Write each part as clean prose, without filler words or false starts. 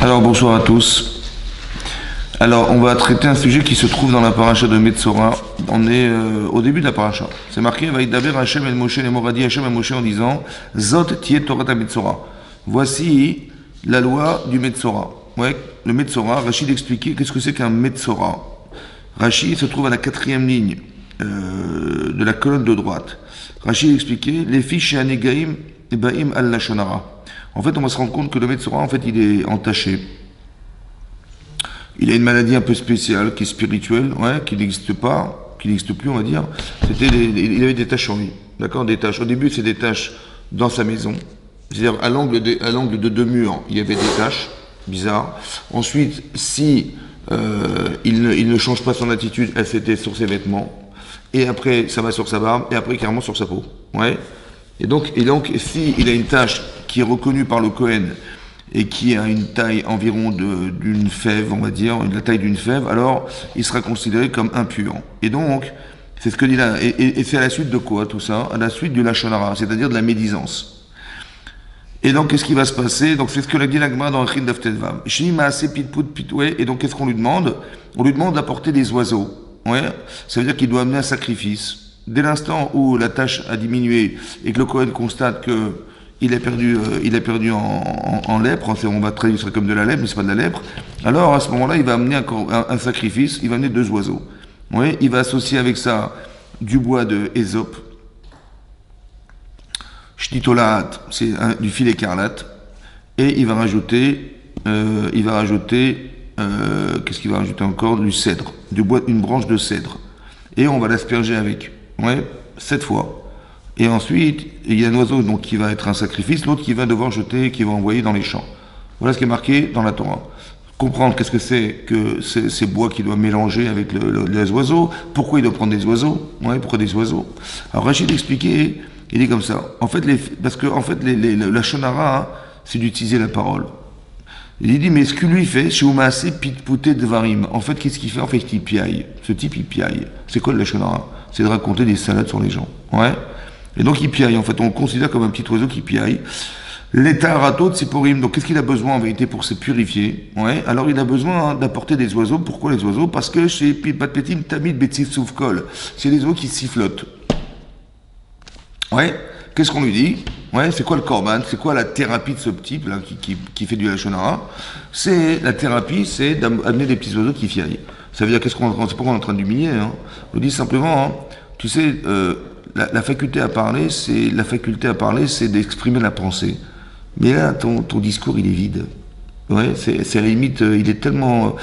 Alors bonsoir à tous. Alors on va traiter un sujet qui se trouve dans la paracha de Metzora. On est au début de la paracha. C'est marqué Vaïdaber Hashem el Moshe, les Moradi Hashem el Moshe en disant Zot tiet Torah Metzora. Voici la loi du Metzora. Ouais, le Metzora, Rachid expliquait qu'est-ce que c'est qu'un Metzora. Rachid se trouve à la 4e ligne de la colonne de droite. Rachid expliquait les fiches chez Anegaim et Baim al Lashonara. En fait, on va se rendre compte que le Metzora, en fait, il est entaché. Il a une maladie un peu spéciale, qui est spirituelle, ouais, qui n'existe pas, qui n'existe plus, on va dire. Il avait des taches en lui, d'accord, des taches. Au début, c'est des taches dans sa maison, c'est-à-dire à l'angle de deux murs, il y avait des taches bizarres. Ensuite, si il ne change pas son attitude, c'était sur ses vêtements. Et après, ça va sur sa barbe, et après, carrément sur sa peau, ouais. Et donc, si il a une tache qui est reconnue par le Kohen et qui a une taille environ d'une fève, on va dire, la taille d'une fève, alors il sera considéré comme impur. Et donc, c'est ce que dit là. Et c'est à la suite de quoi tout ça? À la suite du Lachon Hara, c'est-à-dire de la médisance. Et donc, qu'est-ce qui va se passer? Donc, c'est ce que l'a dit l'Agma dans le Chin d'Aftetvav. Et donc, qu'est-ce qu'on lui demande? On lui demande d'apporter des oiseaux. Ouais, ça veut dire qu'il doit amener un sacrifice. Dès l'instant où la tâche a diminué et que le Kohen constate que il a perdu en lèpre, on va traduire ça comme de la lèpre, mais c'est pas de la lèpre, alors à ce moment-là, il va amener un sacrifice, il va amener 2 oiseaux. Oui, il va associer avec ça du bois de Ésope, Shtitolaat, c'est du fil écarlate, et il va rajouter, qu'est-ce qu'il va rajouter encore? Du cèdre, du bois, une branche de cèdre. Et on va l'asperger avec. Ouais, 7 fois. Et ensuite, il y a un oiseau donc, qui va être un sacrifice, l'autre qui va devoir jeter, qui va envoyer dans les champs. Voilà ce qui est marqué dans la Torah. Comprendre qu'est-ce que c'est que ces bois qu'il doit mélanger avec les oiseaux, pourquoi il doit prendre des oiseaux, ouais, pourquoi des oiseaux. Alors Rachid expliquait, il dit comme ça, en fait, parce que en fait, la shonara, hein, c'est d'utiliser la parole. Il dit, mais ce que lui fait, chez Oumassé, pitpouté de varim. En fait, qu'est-ce qu'il fait? En fait, il piaille. Ce type, il piaille. C'est quoi le lachonara? C'est de raconter des salades sur les gens. Ouais. Et donc, il piaille. En fait, on le considère comme un petit oiseau qui piaille. L'état rato de Siporim. Donc, qu'est-ce qu'il a besoin en vérité pour se purifier? Ouais. Alors, il a besoin d'apporter des oiseaux. Pourquoi les oiseaux? Parce que chez Patpetim, Tamid Betsif Soufkol, c'est des oiseaux qui sifflotent. Ouais. Qu'est-ce qu'on lui dit? Ouais, c'est quoi le korban? C'est quoi la thérapie de ce type là qui fait du lachon hara? C'est la thérapie, c'est d'amener des petits oiseaux qui fiaillent. Ça veut dire c'est pas qu'on est en train d'humilier. Hein. On dit simplement, hein, tu sais, la faculté à parler, c'est d'exprimer la pensée. Mais là, ton discours, il est vide. Ouais, c'est à la limite, il est tellement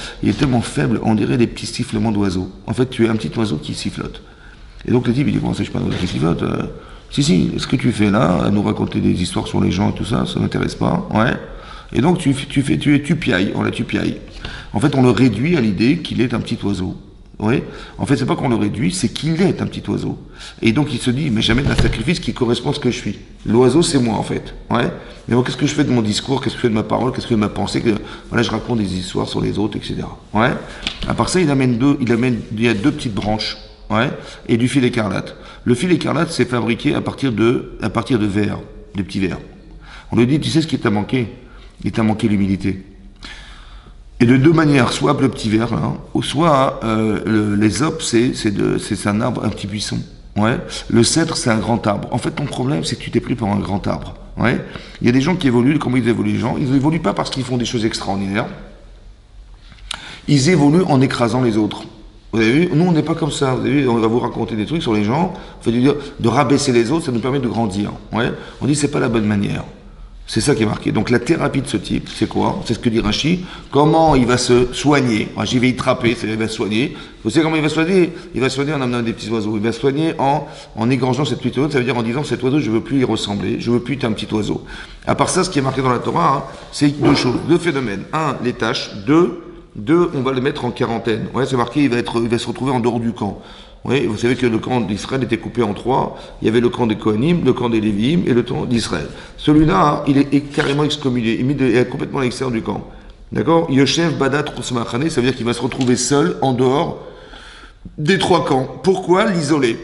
faible, on dirait des petits sifflements d'oiseaux. En fait, tu es un petit oiseau qui sifflote. Et donc le type, il dit bon, c'est pas un oiseau qui sifflote. Si, ce que tu fais là, à nous raconter des histoires sur les gens et tout ça, ça m'intéresse pas, ouais. Et donc tu piailles, tu piailles. En fait, on le réduit à l'idée qu'il est un petit oiseau, ouais. En fait, c'est pas qu'on le réduit, c'est qu'il est un petit oiseau. Et donc il se dit, mais jamais d'un sacrifice qui correspond à ce que je suis. L'oiseau, c'est moi en fait, ouais. Mais bon, qu'est-ce que je fais de mon discours, qu'est-ce que je fais de ma parole, qu'est-ce que je fais de ma pensée, voilà, je raconte des histoires sur les autres, etc. Ouais. À part ça, il y a 2 petites branches. Ouais, et du fil écarlate. Le fil écarlate, c'est fabriqué à partir de verres, des petits verres. On lui dit, tu sais ce qui t'a manqué? Il t'a manqué l'humilité. Et de 2 manières, soit le petit verre, hein, ou soit les opes, c'est un arbre, un petit buisson. Ouais. Le cèdre, c'est un grand arbre. En fait, ton problème, c'est que tu t'es pris pour un grand arbre. Ouais. Il y a des gens qui évoluent, comment ils évoluent les gens? Ils n'évoluent pas parce qu'ils font des choses extraordinaires. Ils évoluent en écrasant les autres. Vous avez vu, nous on n'est pas comme ça. Vous avez vu, on va vous raconter des trucs sur les gens. Fait de rabaisser les autres, ça nous permet de grandir. Ouais. On dit c'est pas la bonne manière. C'est ça qui est marqué. Donc la thérapie de ce type, c'est quoi? C'est ce que dit Rachid. Comment il va se soigner? Rachid va y trapper, c'est-à-dire il va se soigner. Vous savez comment il va se soigner? Il va se soigner en amenant des petits oiseaux. Il va se soigner en égrangeant cette petite oiseau. Ça veut dire en disant cet oiseau, je veux plus y ressembler. Je veux plus être un petit oiseau. À part ça, ce qui est marqué dans la Torah, hein, c'est 2 choses, 2 phénomènes. 1, les tâches. 2, on va le mettre en quarantaine. Ouais, c'est marqué, il va se retrouver en dehors du camp. Oui, vous savez que le camp d'Israël était coupé en 3. Il y avait le camp des Kohanim, le camp des Lévi'im et le camp d'Israël. Celui-là, il est carrément excommunié. Il est complètement à l'extérieur du camp. D'accord? Yoshev Badat Rousmachane, ça veut dire qu'il va se retrouver seul, en dehors des 3 camps. Pourquoi l'isoler?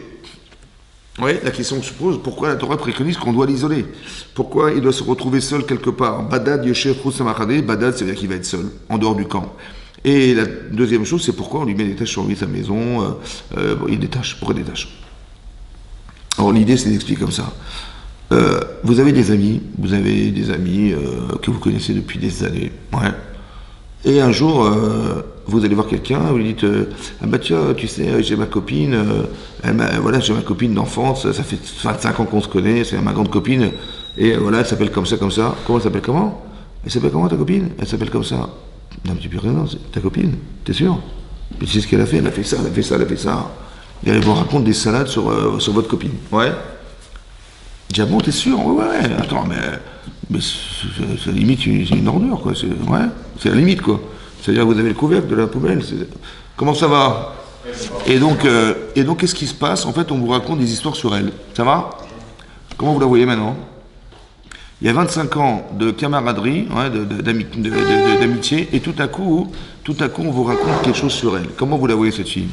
Oui, la question que se pose, pourquoi la Torah préconise qu'on doit l'isoler? Pourquoi il doit se retrouver seul quelque part? Badad Yoshev Samachade, Badad, ça veut dire qu'il va être seul, en dehors du camp. Et la deuxième chose, c'est pourquoi on lui met des tâches sur lui, sa maison, il y a des tâches, pourquoi des tâches? Alors l'idée, c'est d'expliquer comme ça. Vous avez des amis que vous connaissez depuis des années, ouais. Et un jour, vous allez voir quelqu'un, vous lui dites ah bah tiens, tu sais, j'ai ma copine, voilà, j'ai ma copine d'enfance, ça fait 25 ans qu'on se connaît, c'est ma grande copine, et voilà, elle s'appelle comme ça, comme ça. Comment elle s'appelle comment? Elle s'appelle comment ta copine? Elle s'appelle comme ça. Non, mais tu peux rien, c'est ta copine, t'es sûr? Mais tu sais ce qu'elle a fait? Elle a fait ça, elle a fait ça, elle a fait ça. Et elle vous raconte des salades sur votre copine. Ouais. Dis, ah bon, t'es sûr? Ouais, ouais, attends, mais c'est limite une ordure, quoi. Ouais, c'est la limite, quoi. C'est-à-dire, vous avez le couvercle de la poubelle. Comment ça va? Et donc, qu'est-ce qui se passe? En fait, on vous raconte des histoires sur elle. Ça va? Comment vous la voyez maintenant? Il y a 25 ans de camaraderie, ouais, d'amitié, et tout à coup, on vous raconte quelque chose sur elle. Comment vous la voyez, cette fille?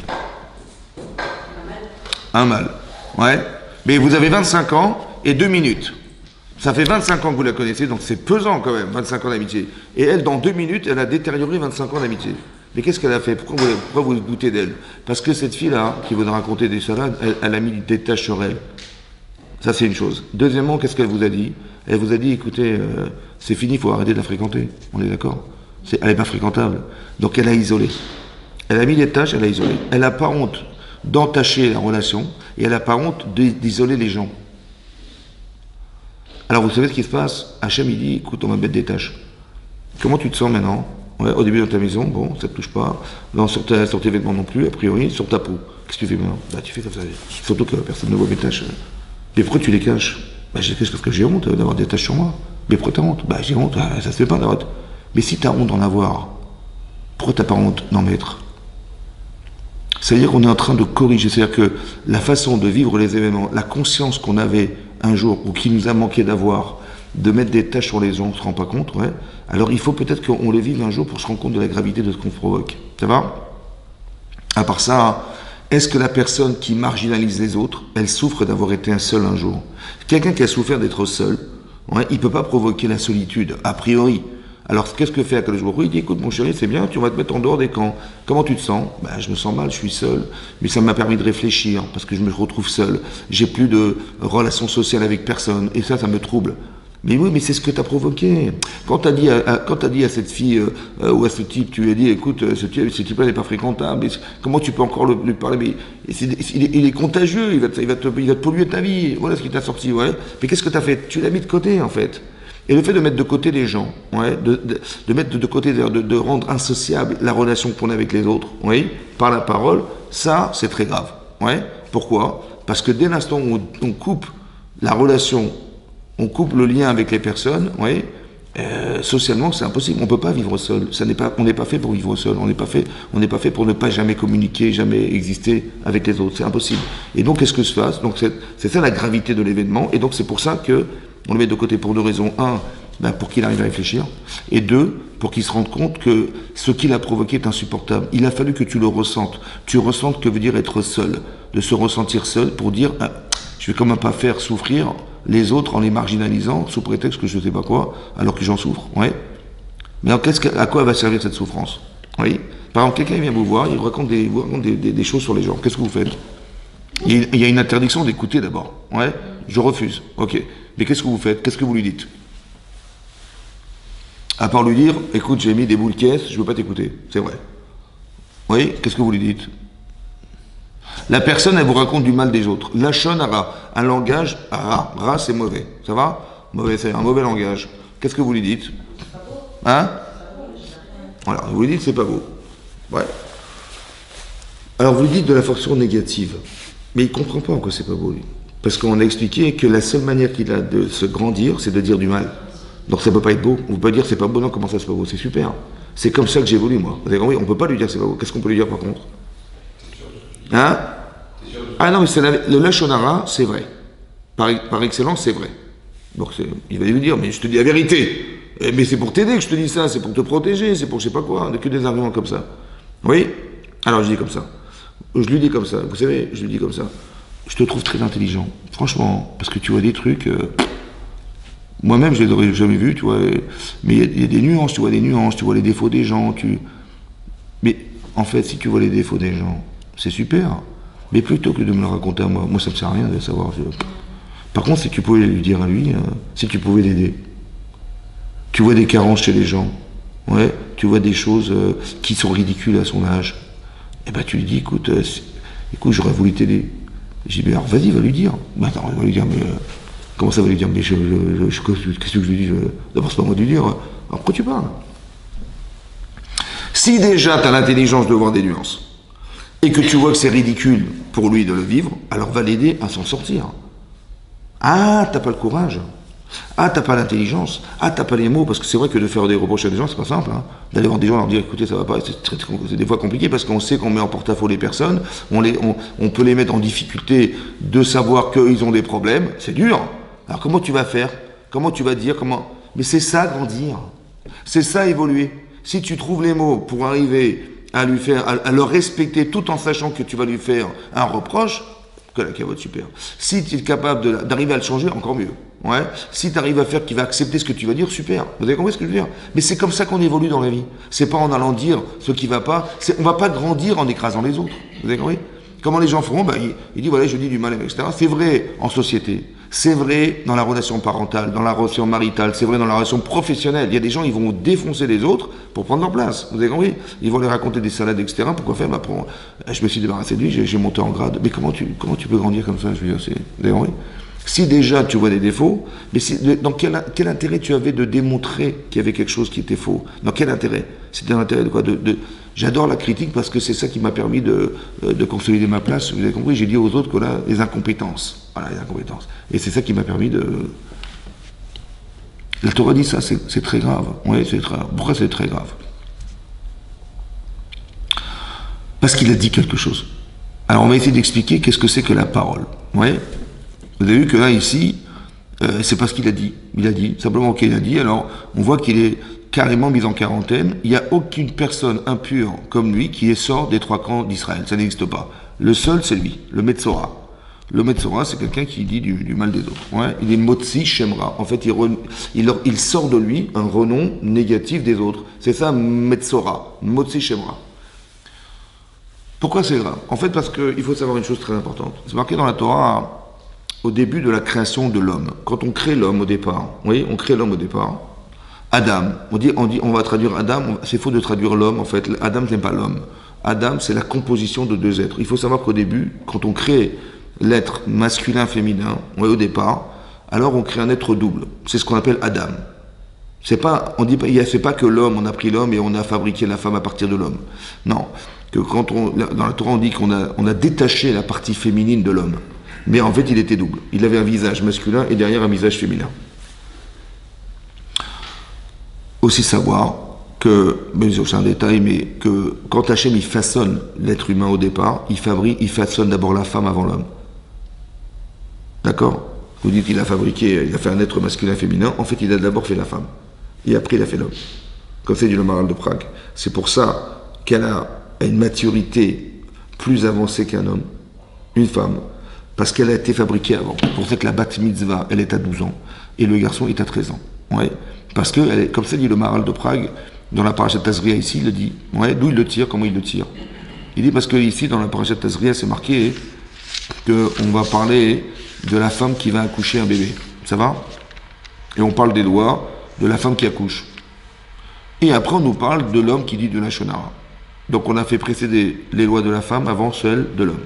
Un mal. Ouais. Mais vous avez 25 ans et 2 minutes. Ça fait 25 ans que vous la connaissez, donc c'est pesant quand même, 25 ans d'amitié. Et elle, dans 2 minutes, elle a détérioré 25 ans d'amitié. Mais qu'est-ce qu'elle a fait? Pourquoi vous doutez d'elle? Parce que cette fille-là, qui vous a raconté des salades, elle a mis des taches sur elle. Ça, c'est une chose. Deuxièmement, qu'est-ce qu'elle vous a dit? Elle vous a dit, écoutez, c'est fini, il faut arrêter de la fréquenter. On est d'accord? Elle n'est pas fréquentable. Donc elle a isolé. Elle a mis des taches, elle a isolé. Elle n'a pas honte d'entacher la relation, et elle n'a pas honte d'isoler les gens. Alors vous savez ce qui se passe? Hachem il dit, écoute, on va mettre des tâches. Comment tu te sens maintenant? Ouais, au début dans ta maison, bon, ça te touche pas. Non, sur tes vêtements non plus, a priori, sur ta peau. Qu'est-ce que tu fais maintenant? Bah tu fais comme ça. Surtout que personne ne voit mes tâches. Mais pourquoi tu les caches? Bah je les cache parce que j'ai honte d'avoir des tâches sur moi. Mais pourquoi t'as honte? Bah j'ai honte, ça se fait pas d'avoir honte. Mais si t'as honte d'en avoir, pourquoi t'as pas honte d'en mettre? C'est-à-dire qu'on est en train de corriger, c'est-à-dire que la façon de vivre les événements, la conscience qu'on avait un jour, ou qui nous a manqué d'avoir, de mettre des tâches sur les gens, on ne se rend pas compte, ouais. Alors il faut peut-être qu'on les vive un jour pour se rendre compte de la gravité de ce qu'on provoque. Ça va? À part ça, est-ce que la personne qui marginalise les autres, elle souffre d'avoir été un seul un jour? Quelqu'un qui a souffert d'être seul, ouais, il ne peut pas provoquer la solitude, a priori. Alors, qu'est-ce que fait Akadosh Baruch Hu? Il dit, écoute, mon chéri, c'est bien, tu vas te mettre en dehors des camps. Comment tu te sens? Ben, je me sens mal, je suis seul. Mais ça m'a permis de réfléchir, parce que je me retrouve seul. J'ai plus de relations sociales avec personne. Et ça me trouble. Mais oui, mais c'est ce que tu as provoqué. Quand tu as dit à cette fille ou à ce type, tu lui as dit, écoute, ce type-là n'est pas fréquentable. Comment tu peux encore lui parler? Mais il est contagieux, il va te polluer ta vie. Voilà ce qui t'a sorti, ouais. Mais qu'est-ce que tu as fait? Tu l'as mis de côté, en fait. Et le fait de mettre de côté les gens, ouais, de mettre de côté, de rendre insociable la relation qu'on a avec les autres, oui, par la parole, ça, c'est très grave. Ouais. Pourquoi? Parce que dès l'instant où on coupe la relation, on coupe le lien avec les personnes, oui, socialement, c'est impossible. On ne peut pas vivre seul. On n'est pas fait pour vivre seul. On n'est pas fait pour ne pas jamais communiquer, jamais exister avec les autres. C'est impossible. Et donc, qu'est-ce que se passe? Donc, c'est ça la gravité de l'événement. Et donc, c'est pour ça que on le met de côté pour 2 raisons. 1, ben pour qu'il arrive à réfléchir. Et 2, pour qu'il se rende compte que ce qu'il a provoqué est insupportable. Il a fallu que tu le ressentes. Tu ressentes que veut dire être seul. De se ressentir seul pour dire, ah, je vais quand même pas faire souffrir les autres en les marginalisant sous prétexte que je ne sais pas quoi, alors que j'en souffre. Ouais. Mais alors, à quoi va servir cette souffrance? Oui. Par exemple, quelqu'un vient vous voir, il vous raconte des choses sur les gens. Qu'est-ce que vous faites? Il y a une interdiction d'écouter d'abord. Ouais. Je refuse. Ok. Mais qu'est-ce que vous faites? Qu'est-ce que vous lui dites? À part lui dire, écoute, j'ai mis des boules caisses, je ne veux pas t'écouter. C'est vrai. Oui, qu'est-ce que vous lui dites? La personne, elle vous raconte du mal des autres. Lachon hara, un langage ra. Ra, c'est mauvais. Ça va? Mauvais, c'est un mauvais langage. Qu'est-ce que vous lui dites? Hein? Voilà, vous lui dites, c'est pas beau. Ouais. Alors, vous lui dites de la façon négative. Mais il ne comprend pas en quoi c'est pas beau, lui. Parce qu'on a expliqué que la seule manière qu'il a de se grandir, c'est de dire du mal. Donc ça ne peut pas être beau. On ne peut pas dire c'est pas beau, non, comment ça c'est pas beau? C'est super. C'est comme ça que j'évolue, moi. Vous avez compris? On ne peut pas lui dire c'est pas beau. Qu'est-ce qu'on peut lui dire par contre? Hein? Ah non, mais le lachon hara, c'est vrai. Par excellence, c'est vrai. Donc il va lui dire, mais je te dis la vérité. Mais c'est pour t'aider que je te dis ça, c'est pour te protéger, c'est pour je sais pas quoi. On n'a que des arguments comme ça. Oui? Alors je dis comme ça. Je lui dis comme ça. Vous savez, je lui dis comme ça. je te trouve très intelligent, franchement, parce que tu vois des trucs, moi-même je les aurais jamais vus, tu vois, mais il y a des nuances, tu vois des nuances, tu vois les défauts des gens, mais en fait, si tu vois les défauts des gens, c'est super, mais plutôt que de me le raconter à moi, ça me sert à rien de savoir. Par contre, si tu pouvais lui dire à lui, si tu pouvais l'aider, tu vois des carences chez les gens, ouais, tu vois des choses qui sont ridicules à son âge, et ben tu lui dis, écoute, j'aurais voulu t'aider. J'ai dit, mais alors vas-y, va lui dire. Mais attends, il va lui dire, mais comment ça va lui dire? Mais qu'est-ce que je lui dis? D'abord, c'est pas moi de lui dire. Alors pourquoi tu parles? Si déjà tu as l'intelligence de voir des nuances, et que tu vois que c'est ridicule pour lui de le vivre, alors va l'aider à s'en sortir. Ah, t'as pas le courage. Ah, t'as pas l'intelligence. Ah, t'as pas les mots. Parce que c'est vrai que de faire des reproches à des gens, c'est pas simple. Hein. D'aller voir des gens et leur dire, écoutez, ça va pas. C'est des fois compliqué parce qu'on sait qu'on met en porte-à-faux les personnes. On peut les mettre en difficulté de savoir qu'ils ont des problèmes. C'est dur. Alors comment tu vas faire? Comment tu vas dire? Mais c'est ça, grandir. C'est ça, évoluer. Si tu trouves les mots pour arriver à lui faire, à le respecter tout en sachant que tu vas lui faire un reproche, que la cavote, super. Si tu es capable d'arriver à le changer, encore mieux. Ouais. Si tu arrives à faire qu'il va accepter ce que tu vas dire, super. Vous avez compris ce que je veux dire? Mais c'est comme ça qu'on évolue dans la vie. C'est pas en allant dire ce qui va pas. On va pas grandir en écrasant les autres. Vous avez compris? Comment les gens feront? Il dit, voilà, je dis du mal, etc. C'est vrai en société. C'est vrai dans la relation parentale, dans la relation maritale, c'est vrai dans la relation professionnelle. Il y a des gens, ils vont défoncer les autres pour prendre leur place. Vous avez compris? Ils vont leur raconter des salades, etc. Pourquoi faire? Je me suis débarrassé de lui, j'ai monté en grade. Mais comment tu peux grandir comme ça? Je veux dire, vous avez compris? Si déjà tu vois des défauts, mais dans quel intérêt tu avais de démontrer qu'il y avait quelque chose qui était faux? Dans quel intérêt? C'était un intérêt de quoi? J'adore la critique parce que c'est ça qui m'a permis de consolider ma place. Vous avez compris? J'ai dit aux autres que là, les incompétences. Voilà, les incompétences. Et c'est ça qui m'a permis de... La Torah dit ça, c'est très grave. Oui, c'est très grave. Pourquoi c'est très grave? Parce qu'il a dit quelque chose. Alors on va essayer d'expliquer qu'est-ce que c'est que la parole. Oui. Vous avez vu que là, ici, c'est pas ce qu'il a dit. Il a dit, simplement qu'il a dit, alors on voit qu'il est carrément mis en quarantaine. Il n'y a aucune personne impure comme lui qui sort des trois camps d'Israël. Ça n'existe pas. Le seul, c'est lui, le Metzora. Le Metzora, c'est quelqu'un qui dit du mal des autres. Ouais. Il est Motzi Shemra. En fait, il sort de lui un renom négatif des autres. C'est ça, Metzora, Motzi Shemra. Pourquoi c'est grave? En fait, parce qu'il faut savoir une chose très importante. C'est marqué dans la Torah... Au début de la création de l'homme, quand on crée l'homme au départ, oui, on crée l'homme au départ. Adam, on va traduire Adam, c'est faux de traduire l'homme, en fait. Adam n'aime pas l'homme. Adam, c'est la composition de deux êtres. Il faut savoir qu'au début, quand on crée l'être masculin-féminin, oui, au départ, alors on crée un être double. C'est ce qu'on appelle Adam. C'est pas que l'homme, on a pris l'homme et on a fabriqué la femme à partir de l'homme. Non, que dans la Torah, on dit qu'on a détaché la partie féminine de l'homme. Mais en fait, il était double. Il avait un visage masculin et derrière un visage féminin. Aussi savoir que, c'est un détail, mais que quand Hachem il façonne l'être humain au départ, il façonne d'abord la femme avant l'homme. D'accord? Vous dites qu'il a fait un être masculin féminin, en fait il a d'abord fait la femme. Et après il a fait l'homme. Comme c'est dit le Maharal de Prague. C'est pour ça qu'elle a une maturité plus avancée qu'un homme, une femme. Parce qu'elle a été fabriquée avant. Pour ça que la bat mitzvah, elle est à 12 ans. Et le garçon est à 13 ans. Ouais. Parce que, comme ça dit le Maharal de Prague, dans la parashat Tazria ici, il le dit. Ouais. D'où il le tire, comment il le tire. Il dit parce que ici, dans la parashat Tazria, c'est marqué qu'on va parler de la femme qui va accoucher un bébé. Ça va? Et on parle des lois de la femme qui accouche. Et après, on nous parle de l'homme qui dit de la shonara. Donc on a fait précéder les lois de la femme avant celles de l'homme.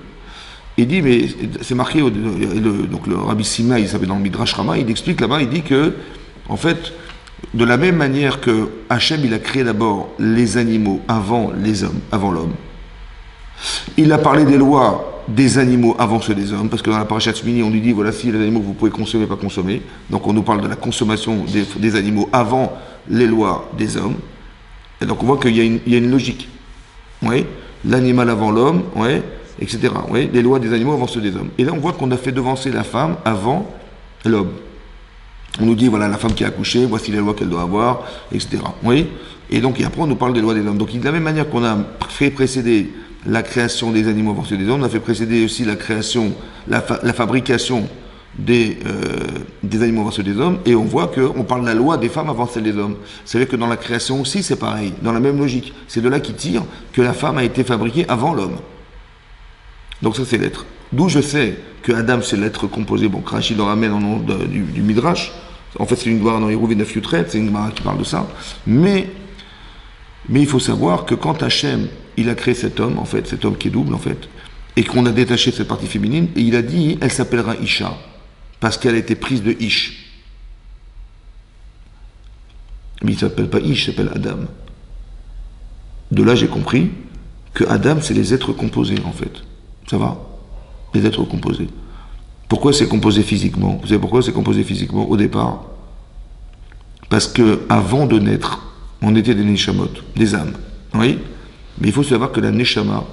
Il dit, mais c'est marqué, donc le Rabbi Sima, il s'appelle dans le Midrash Rama, il explique là-bas, il dit que, en fait, de la même manière que Hachem, il a créé d'abord les animaux avant les hommes, avant l'homme, il a parlé des lois des animaux avant ceux des hommes, parce que dans la parashat Shmini, on lui dit, voilà, si les animaux vous pouvez consommer, pas consommer, donc on nous parle de la consommation des animaux avant les lois des hommes, et donc on voit qu'il y a une logique, oui, l'animal avant l'homme, oui, etc. Oui, les lois des animaux avant ceux des hommes. Et là, on voit qu'on a fait devancer la femme avant l'homme. On nous dit, voilà, la femme qui a accouché, voici les lois qu'elle doit avoir, etc. Oui. Et donc, et après, on nous parle des lois des hommes. Donc, de la même manière qu'on a fait précéder la création des animaux à partir des hommes, on a fait précéder aussi la création, la fabrication des animaux à partir des hommes, et on voit qu'on parle de la loi des femmes avant celle des hommes. C'est-à-dire que dans la création aussi, c'est pareil, dans la même logique. C'est de là qui tire que la femme a été fabriquée avant l'homme. Donc ça, c'est l'être. D'où je sais que Adam, c'est l'être composé. Bon, Rachid le ramène en nom du Midrash. En fait, c'est une Gemara dans Hérouv et Naf Yutret, c'est une Gemara qui parle de ça. Mais il faut savoir que quand Hachem, il a créé cet homme, en fait, cet homme qui est double, en fait, et qu'on a détaché cette partie féminine, et il a dit, elle s'appellera Isha, parce qu'elle a été prise de Ish. Mais il ne s'appelle pas Ish, il s'appelle Adam. De là, j'ai compris que Adam, c'est les êtres composés, en fait. Ça va? Les êtres composés. Pourquoi c'est composé physiquement? Vous savez pourquoi c'est composé physiquement au départ? Parce que avant de naître, on était des neshamot, des âmes. Oui? Mais il faut savoir que la neshama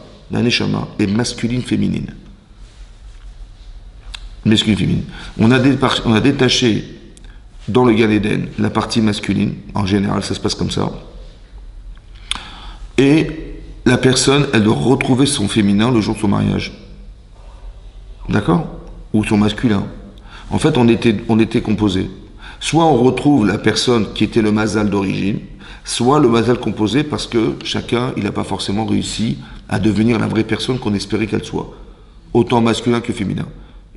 est masculine féminine. Masculine féminine. On a détaché dans le Gan Eden la partie masculine. En général, ça se passe comme ça. Et la personne, elle doit retrouver son féminin le jour de son mariage. D'accord? Ou son masculin. En fait, on était composé. Soit on retrouve la personne qui était le mazal d'origine, soit le mazal composé parce que chacun, il n'a pas forcément réussi à devenir la vraie personne qu'on espérait qu'elle soit. Autant masculin que féminin.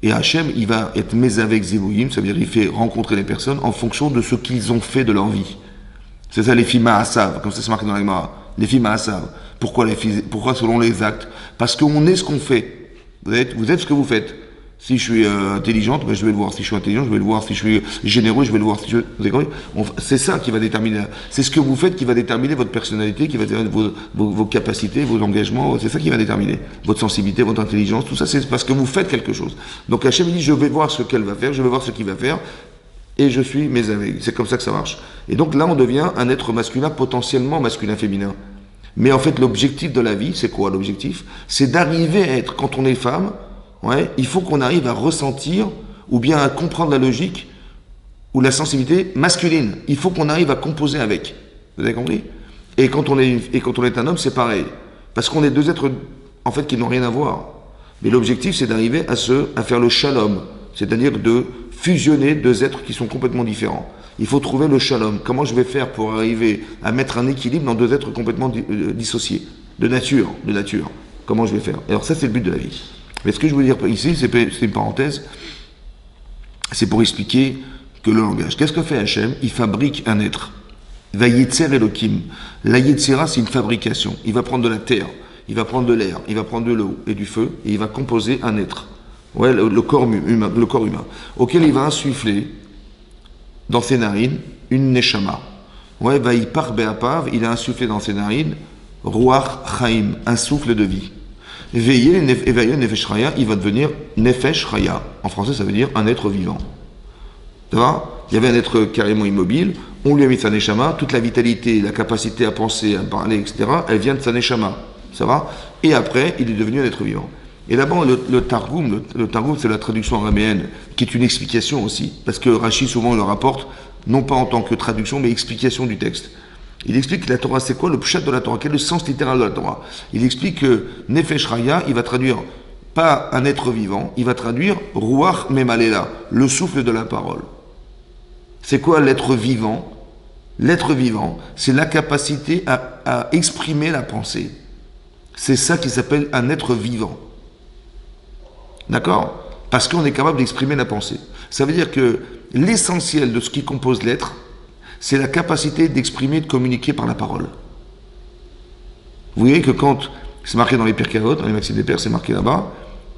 Et Hachem, il va être avec Zévoïm, ça veut dire il fait rencontrer les personnes en fonction de ce qu'ils ont fait de leur vie. C'est ça les filles Ma'asav, comme ça c'est marqué dans la Gemara. Les filles Ma'asav. Pourquoi selon les actes? Parce qu'on est ce qu'on fait. Vous êtes ce que vous faites. Si je suis intelligente, ben je vais le voir. Si je suis intelligent, je vais le voir. Si je suis généreux, je vais le voir. Si c'est ça qui va déterminer. C'est ce que vous faites qui va déterminer votre personnalité, qui va déterminer vos capacités, vos engagements. C'est ça qui va déterminer votre sensibilité, votre intelligence. Tout ça, c'est parce que vous faites quelque chose. Donc Hachem dit, je vais voir ce qu'elle va faire, je vais voir ce qu'il va faire, et je suis mes amis. C'est comme ça que ça marche. Et donc là, on devient un être masculin, potentiellement masculin-féminin. Mais en fait, l'objectif de la vie, c'est quoi l'objectif? C'est d'arriver à être, quand on est femme, ouais, il faut qu'on arrive à ressentir ou bien à comprendre la logique ou la sensibilité masculine. Il faut qu'on arrive à composer avec. Vous avez compris? Et quand on est un homme, c'est pareil. Parce qu'on est deux êtres, en fait, qui n'ont rien à voir. Mais l'objectif, c'est d'arriver à faire le shalom. C'est-à-dire de fusionner deux êtres qui sont complètement différents. Il faut trouver le shalom. Comment je vais faire pour arriver à mettre un équilibre dans deux êtres complètement dissociés? De nature. Comment je vais faire? Alors ça, c'est le but de la vie. Mais ce que je veux dire ici, c'est une parenthèse, c'est pour expliquer que le langage. Qu'est-ce que fait Hachem? Il fabrique un être. Va yetzer Elohim. La yetzera, c'est une fabrication. Il va prendre de la terre, il va prendre de l'air, il va prendre de l'eau et du feu, et il va composer un être. Ouais, le corps humain, auquel il va insuffler dans ses narines une neshama. Ouais, va y par be'apav, il a insufflé dans ses narines ruach chaim, un souffle de vie. Veillez nefesh raya, il va devenir nefesh raya. En français, ça veut dire un être vivant. Ça va? Il y avait un être carrément immobile, on lui a mis sa neshama, toute la vitalité, la capacité à penser, à parler, etc., elle vient de sa neshama. Ça va? Et après, il est devenu un être vivant. Et là-bas, le Targum, c'est la traduction araméenne, qui est une explication aussi, parce que Rachid, souvent, il le rapporte, non pas en tant que traduction, mais explication du texte. Il explique que la Torah, c'est quoi le pshat de la Torah? Quel est le sens littéral de la Torah? Il explique que Nefesh Raya, il va traduire pas un être vivant, il va traduire Ruach Memalela, le souffle de la parole. C'est quoi l'être vivant? L'être vivant, c'est la capacité à exprimer la pensée. C'est ça qui s'appelle un être vivant. D'accord? Parce qu'on est capable d'exprimer la pensée. Ça veut dire que l'essentiel de ce qui compose l'être, c'est la capacité d'exprimer, de communiquer par la parole. Vous voyez que quand, c'est marqué dans les Pirkei Avot, dans les Maximes des Pères, c'est marqué là-bas,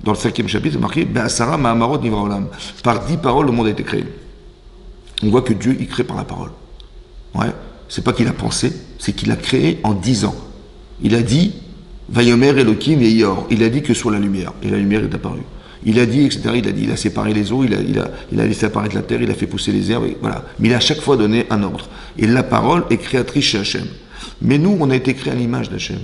dans le 5e chapitre, c'est marqué Be'asara ma'amarot nivra olam. Par 10 paroles, le monde a été créé. On voit que Dieu, il crée par la parole. Ouais. C'est pas qu'il a pensé, c'est qu'il a créé en 10 ans. Il a dit Vayomer Elohim Yeyor. Il a dit que soit la lumière. Et la lumière est apparue. Il a dit, etc. Il a séparé les eaux, il a laissé apparaître la terre, il a fait pousser les herbes, voilà. Mais il a à chaque fois donné un ordre. Et la parole est créatrice chez Hachem. Mais nous, on a été créés à l'image d'Hachem.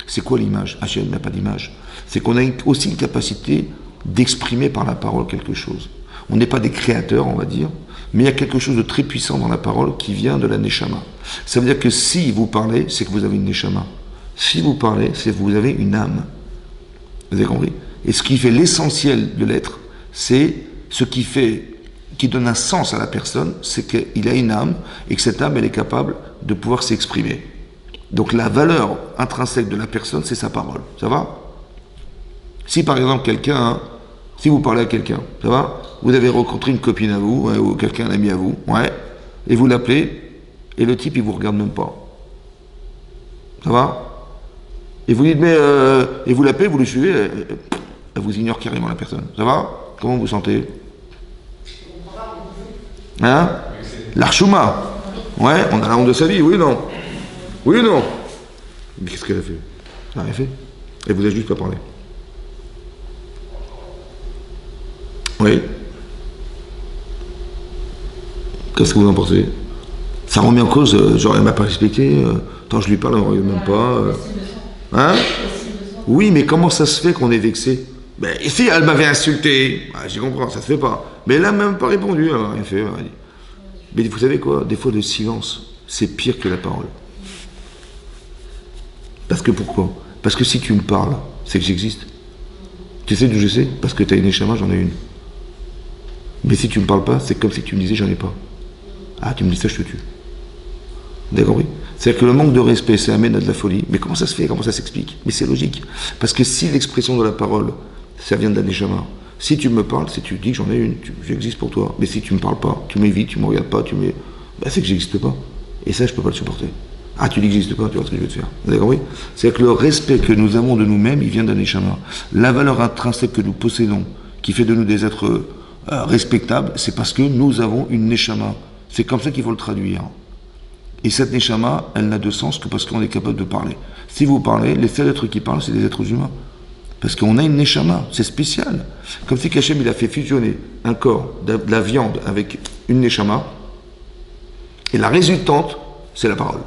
C'est quoi l'image? Hachem n'a pas d'image. C'est qu'on a aussi une capacité d'exprimer par la parole quelque chose. On n'est pas des créateurs, on va dire, mais il y a quelque chose de très puissant dans la parole qui vient de la Neshama. Ça veut dire que si vous parlez, c'est que vous avez une Neshama. Si vous parlez, c'est que vous avez une âme. Vous avez compris? Et ce qui fait l'essentiel de l'être, c'est ce qui fait, qui donne un sens à la personne, c'est qu'il a une âme et que cette âme, elle est capable de pouvoir s'exprimer. Donc la valeur intrinsèque de la personne, c'est sa parole. Ça va? Si par exemple quelqu'un, hein, si vous parlez à quelqu'un, ça va? Vous avez rencontré une copine à vous, ouais, ou quelqu'un, un ami à vous, ouais, et vous l'appelez, et le type, il vous regarde même pas. Ça va? Et vous dites, mais, et vous l'appelez, vous le suivez, elle vous ignore carrément la personne. Ça va? Comment vous vous sentez? Hein? L'archouma. Ouais, on a la honte de sa vie, oui ou non? Oui ou non? Mais qu'est-ce qu'elle a fait? Elle n'a rien fait. Elle vous a juste pas parlé. Oui. Qu'est-ce que vous en pensez? Ça remet en cause, genre elle m'a pas respecté, tant je lui parle, elle ne me regarde même pas. Hein? Oui, mais comment ça se fait qu'on est vexé? Ben, si elle m'avait insulté, j'y comprends, ça se fait pas. Mais elle n'a même pas répondu, elle n'a rien fait. Mais vous savez quoi? Des fois, le silence, c'est pire que la parole. Parce que pourquoi? Parce que si tu me parles, c'est que j'existe. Tu sais d'où je sais? Parce que tu as une échama, j'en ai une. Mais si tu me parles pas, c'est comme si tu me disais j'en ai pas. Ah, tu me dis ça, je te tue. Vous avez compris? C'est-à-dire que le manque de respect, ça amène à de la folie. Mais comment ça se fait? Comment ça s'explique? Mais c'est logique. Parce que si l'expression de la parole, ça vient de la neshama, si tu me parles, si tu dis que j'en ai une, j'existe pour toi. Mais si tu me parles pas, tu m'évites, tu me regardes pas, c'est que j'existe pas. Et ça, je peux pas le supporter. Ah, tu dis que j'existe pas, tu vois ce que je vais te faire. Vous avez compris? C'est-à-dire que le respect que nous avons de nous-mêmes, il vient d'un neshama. La valeur intrinsèque que nous possédons, qui fait de nous des êtres respectables, c'est parce que nous avons une neshama. C'est comme ça qu'il faut le traduire. Et cette neshama, elle n'a de sens que parce qu'on est capable de parler. Si vous parlez, les seuls êtres qui parlent, c'est des êtres humains. Parce qu'on a une neshama, c'est spécial. Comme si Hachem, il a fait fusionner un corps, de la viande avec une neshama, et la résultante, c'est la parole.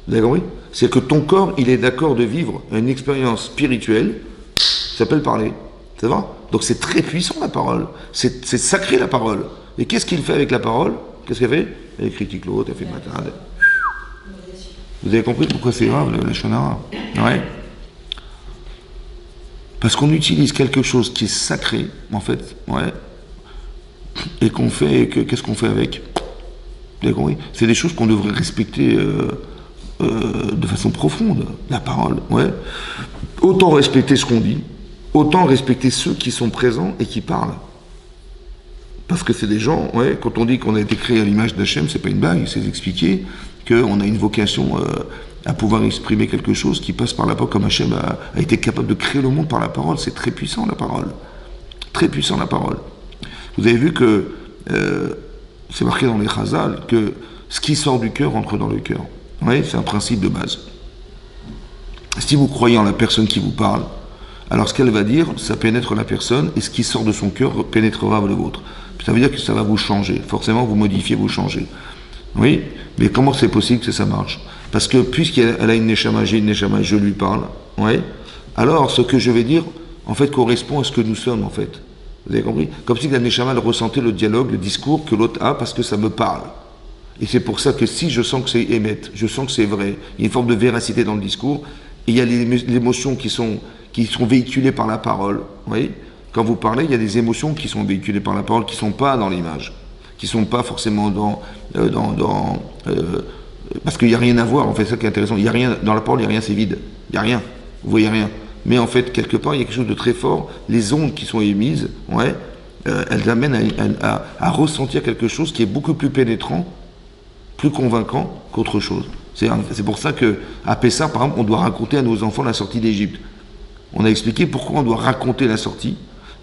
Vous avez compris? C'est que ton corps, il est d'accord de vivre une expérience spirituelle, ça s'appelle parler. Ça va? Donc c'est très puissant la parole. C'est sacré la parole. Et qu'est-ce qu'il fait avec la parole? Qu'est-ce qu'elle fait? Elle critique l'autre, elle fait matade. Vous avez compris pourquoi c'est grave, la shonara? Ouais. Parce qu'on utilise quelque chose qui est sacré, en fait, ouais, et qu'on fait, qu'est-ce qu'on fait avec? Vous avez compris? C'est des choses qu'on devrait respecter de façon profonde, la parole, ouais. Autant respecter ce qu'on dit, autant respecter ceux qui sont présents et qui parlent. Parce que c'est des gens, ouais, quand on dit qu'on a été créé à l'image d'Hachem, c'est pas une blague, c'est d'expliquer qu'on a une vocation à pouvoir exprimer quelque chose qui passe par la parole, comme Hachem a été capable de créer le monde par la parole. C'est très puissant la parole. Très puissant la parole. Vous avez vu que c'est marqué dans les Chazal que ce qui sort du cœur entre dans le cœur. Ouais, c'est un principe de base. Si vous croyez en la personne qui vous parle, alors ce qu'elle va dire, ça pénètre la personne, et ce qui sort de son cœur pénétrera le vôtre. Ça veut dire que ça va vous changer. Forcément, vous modifiez, vous changez. Oui, mais comment c'est possible que ça marche? Parce que puisqu'elle a une neshama, j'ai une neshama, je lui parle, ouais, alors ce que je vais dire, en fait, correspond à ce que nous sommes, en fait. Vous avez compris? Comme si la neshama, elle ressentait le dialogue, le discours que l'autre a, parce que ça me parle. Et c'est pour ça que si je sens que c'est émet, je sens que c'est vrai, il y a une forme de véracité dans le discours, et il y a les émotions qui sont véhiculées par la parole, vous voyez? Quand vous parlez, il y a des émotions qui sont véhiculées par la parole, qui ne sont pas dans l'image, qui ne sont pas forcément parce qu'il n'y a rien à voir, en fait, c'est ça qui est intéressant. Il y a rien, dans la parole, il n'y a rien, c'est vide. Il n'y a rien, vous voyez rien. Mais en fait, quelque part, il y a quelque chose de très fort. Les ondes qui sont émises, ouais, elles amènent à ressentir quelque chose qui est beaucoup plus pénétrant, plus convaincant qu'autre chose. C'est pour ça qu'à Pessah, par exemple, on doit raconter à nos enfants la sortie d'Égypte. On a expliqué pourquoi on doit raconter la sortie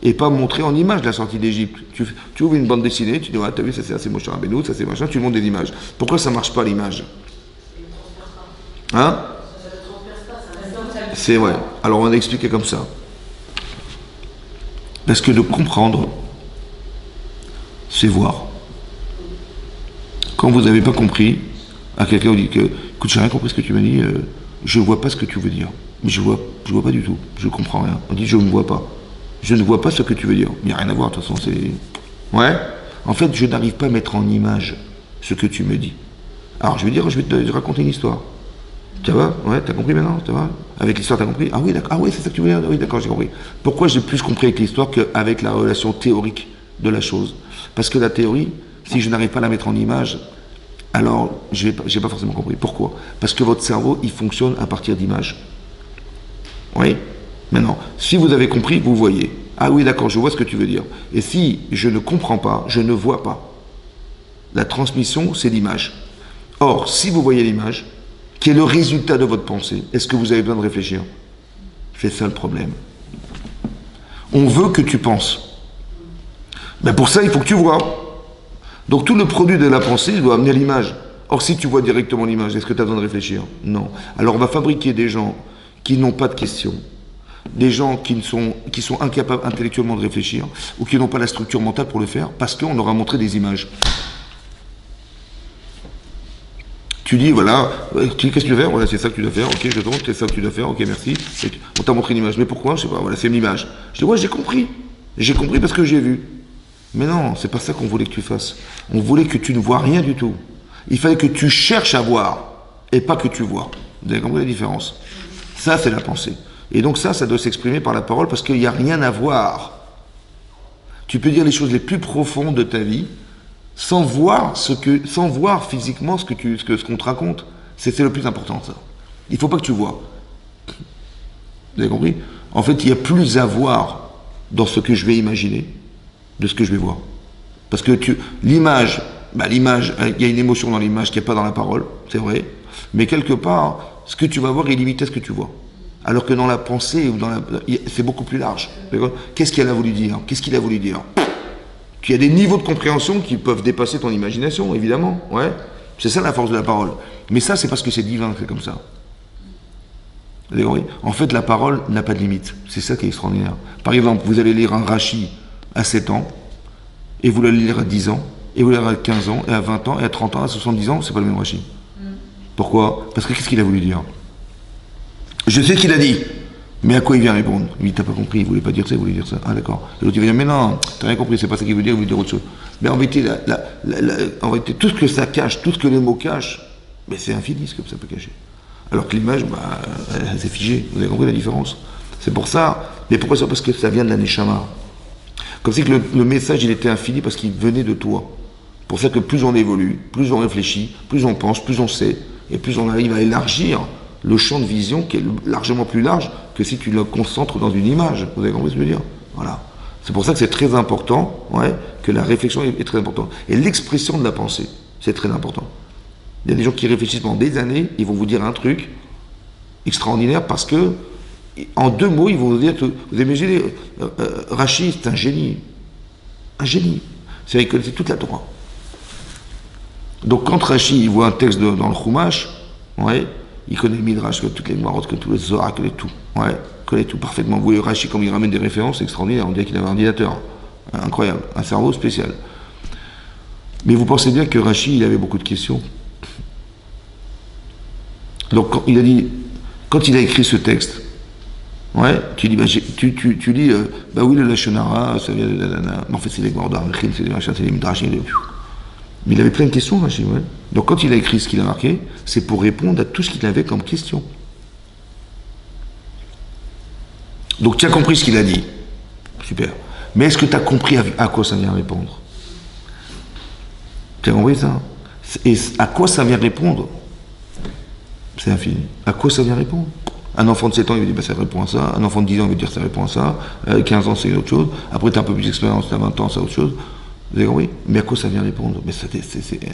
et pas montrer en image la sortie d'Égypte. Tu ouvres une bande dessinée, tu dis ouais, t'as vu, ça c'est Moshe Rabbeinu, ça c'est machin, tu montres des images. Pourquoi ça marche pas l'image? Hein? C'est vrai. Alors on a expliqué comme ça. Parce que de comprendre, c'est voir. Quand vous n'avez pas compris, à quelqu'un vous dit que, écoute, j'ai rien compris ce que tu m'as dit, je ne vois pas ce que tu veux dire. Mais je vois pas du tout, je comprends rien. On dit je ne vois pas. Je ne vois pas ce que tu veux dire. Il n'y a rien à voir, de toute façon, c'est... Ouais. En fait, je n'arrive pas à mettre en image ce que tu me dis. Alors, je vais te raconter une histoire. Ça va? Ouais, t'as compris maintenant? Ça va? Avec l'histoire, t'as compris? Ah oui, d'accord. Ah oui, c'est ça que tu veux dire? Oui, d'accord, j'ai compris. Pourquoi j'ai plus compris avec l'histoire qu'avec la relation théorique de la chose? Parce que la théorie, si je n'arrive pas à la mettre en image, alors j'ai pas forcément compris. Pourquoi? Parce que votre cerveau, il fonctionne à partir d'images. Oui? Maintenant, si vous avez compris, vous voyez. Ah oui, d'accord, je vois ce que tu veux dire. Et si je ne comprends pas, je ne vois pas. La transmission, c'est l'image. Or, si vous voyez l'image, qui est le résultat de votre pensée, est-ce que vous avez besoin de réfléchir? C'est ça le problème. On veut que tu penses. Ben pour ça, il faut que tu vois. Donc tout le produit de la pensée, il doit amener l'image. Or, si tu vois directement l'image, est-ce que tu as besoin de réfléchir? Non. Alors on va fabriquer des gens qui n'ont pas de questions, des gens qui sont incapables intellectuellement de réfléchir, ou qui n'ont pas la structure mentale pour le faire, parce qu'on leur a montré des images. Tu dis, voilà, qu'est-ce que tu dois faire? Voilà, c'est ça que tu dois faire, ok, je tourne, c'est ça que tu dois faire, ok, merci. On t'a montré une image, mais pourquoi? Je sais pas, voilà, c'est une image. Je dis, ouais, j'ai compris. J'ai compris parce que j'ai vu. Mais non, c'est pas ça qu'on voulait que tu fasses. On voulait que tu ne vois rien du tout. Il fallait que tu cherches à voir, et pas que tu vois. Vous avez compris la différence? Ça, c'est la pensée. Et donc ça doit s'exprimer par la parole, parce qu'il n'y a rien à voir. Tu peux dire les choses les plus profondes de ta vie, sans voir physiquement ce qu'on te raconte. C'est le plus important, ça. Il ne faut pas que tu vois. Vous avez compris? En fait, il y a plus à voir dans ce que je vais imaginer de ce que je vais voir. Parce que l'image, il y a une émotion dans l'image qui n'est pas dans la parole, c'est vrai. Mais quelque part, ce que tu vas voir est limité à ce que tu vois. Alors que dans la pensée, c'est beaucoup plus large. Qu'est-ce qu'il a voulu dire? Qu'est-ce qu'il a voulu dire? Il y a des niveaux de compréhension qui peuvent dépasser ton imagination, évidemment. Ouais. C'est ça la force de la parole. Mais ça, c'est parce que c'est divin que c'est comme ça. Vous avez compris? En fait, la parole n'a pas de limite. C'est ça qui est extraordinaire. Par exemple, vous allez lire un Rashi à 7 ans, et vous l'allez lire à 10 ans, et vous l'allez lire à 15 ans, et à 20 ans, et à 30 ans, à 70 ans, c'est pas le même Rashi. Pourquoi? Parce que qu'est-ce qu'il a voulu dire? Je sais ce qu'il a dit. Mais à quoi il vient répondre? Lui, t'as pas compris, il voulait pas dire ça, il voulait dire ça. Ah d'accord. Et l'autre il va dire, mais non, t'as rien compris, c'est pas ça qu'il veut dire, il veut dire autre chose. Mais en vérité, en vérité, tout ce que ça cache, tout ce que les mots cachent, mais c'est infini ce que ça peut cacher. Alors que l'image, c'est figé. Vous avez compris la différence? C'est pour ça. Mais pourquoi ça? Parce que ça vient de la Neshama. Comme si que le message, il était infini parce qu'il venait de toi. Pour ça que plus on évolue, plus on réfléchit, plus on pense, plus on sait, et plus on arrive à élargir le champ de vision qui est largement plus large que si tu le concentres dans une image. Vous avez compris ce que je veux dire? Voilà. C'est pour ça que c'est très important, que la réflexion est très importante. Et l'expression de la pensée, c'est très important. Il y a des gens qui réfléchissent pendant des années, ils vont vous dire un truc extraordinaire parce que, en 2 mots, ils vont vous dire, vous imaginez, Rachid, c'est un génie. Un génie. C'est-à-dire qu'il connaissait toute la Torah. Donc quand Rachid, il voit un texte dans le Chumash, il connaît le Midrash, que toutes les Marottes, que tous les Zohar, il connaît tout. Il connaît tout parfaitement. Vous voyez Rachid, comme il ramène des références, c'est extraordinaire. On dirait qu'il avait un ordinateur. Incroyable. Un cerveau spécial. Mais vous pensez bien que Rachid, il avait beaucoup de questions. Donc quand il a dit, quand il a écrit ce texte, tu dis, tu lis, oui, le Lachonara, ça vient de mais en fait c'est les Gordon, c'est les machins, c'est les Midrash, mais il avait plein de questions, Rachid, Donc quand il a écrit ce qu'il a marqué, c'est pour répondre à tout ce qu'il avait comme question. Donc tu as compris ce qu'il a dit. Super. Mais est-ce que tu as compris à quoi ça vient répondre? Tu as compris ça? Et à quoi ça vient répondre? C'est infini. À quoi ça vient répondre? Un enfant de 7 ans, il va dire ça répond à ça. Un enfant de 10 ans, il va dire ça répond à ça. 15 ans, c'est autre chose. Après, tu as un peu plus d'expérience, tu as 20 ans, c'est autre chose. Vous avez compris? Mais à quoi ça vient répondre? Mais c'est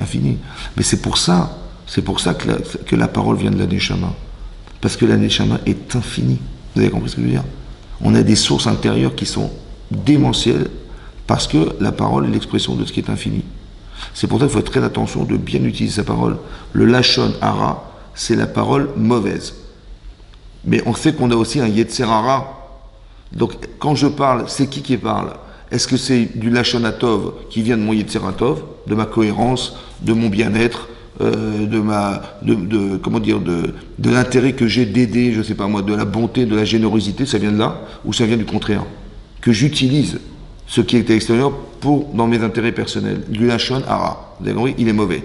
infini. Mais c'est pour ça que la parole vient de la Neshama. Parce que la Neshama est infinie. Vous avez compris ce que je veux dire? On a des sources intérieures qui sont démentielles parce que la parole est l'expression de ce qui est infini. C'est pour ça qu'il faut faire très attention de bien utiliser sa parole. Le Lachon Hara, c'est la parole mauvaise. Mais on sait qu'on a aussi un Yetzer Hara. Donc quand je parle, c'est qui parle? Est-ce que c'est du Lachon Hatov qui vient de mon Yetzer Hatov, de ma cohérence, de mon bien-être, de l'intérêt que j'ai d'aider, je sais pas moi, de la bonté, de la générosité, ça vient de là, ou ça vient du contraire? Que j'utilise ce qui est à l'extérieur dans mes intérêts personnels. Du Lachon Hara. Vous avez compris? Il est mauvais.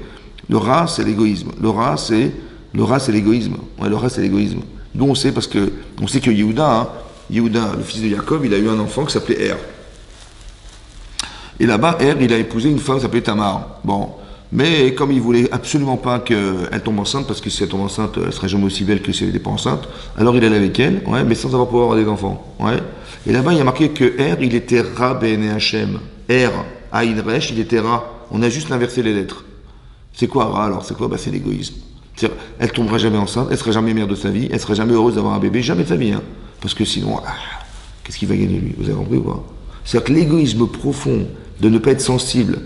Le Ra, c'est l'égoïsme. Le Ra, c'est Le Ra, c'est l'égoïsme. Ouais, le Ra, c'est l'égoïsme. Nous, on sait parce que on sait que Yehuda, hein, Yehuda, le fils de Jacob, il a eu un enfant qui s'appelait Er. Et là-bas, Er, il a épousé une femme qui s'appelait Tamar. Bon. Mais comme il voulait absolument pas qu'elle tombe enceinte, parce que si elle tombe enceinte, elle serait jamais aussi belle que si elle n'était pas enceinte, alors il allait avec elle, ouais, mais sans avoir pouvoir avoir des enfants. Ouais. Et là-bas, il y a marqué que Er, il était Ra ben Hachem. Er, Aïn Resh, il était Ra. On a juste inversé les lettres. C'est quoi Ra alors? C'est quoi? Bah, c'est l'égoïsme. C'est-à-dire, elle tombera jamais enceinte, elle serait jamais mère de sa vie, elle serait jamais heureuse d'avoir un bébé, jamais de sa vie. Hein. Parce que sinon, qu'est-ce qu'il va gagner lui? Vous avez compris ou pas? C'est-à-dire que l'égoïsme profond de ne pas être sensible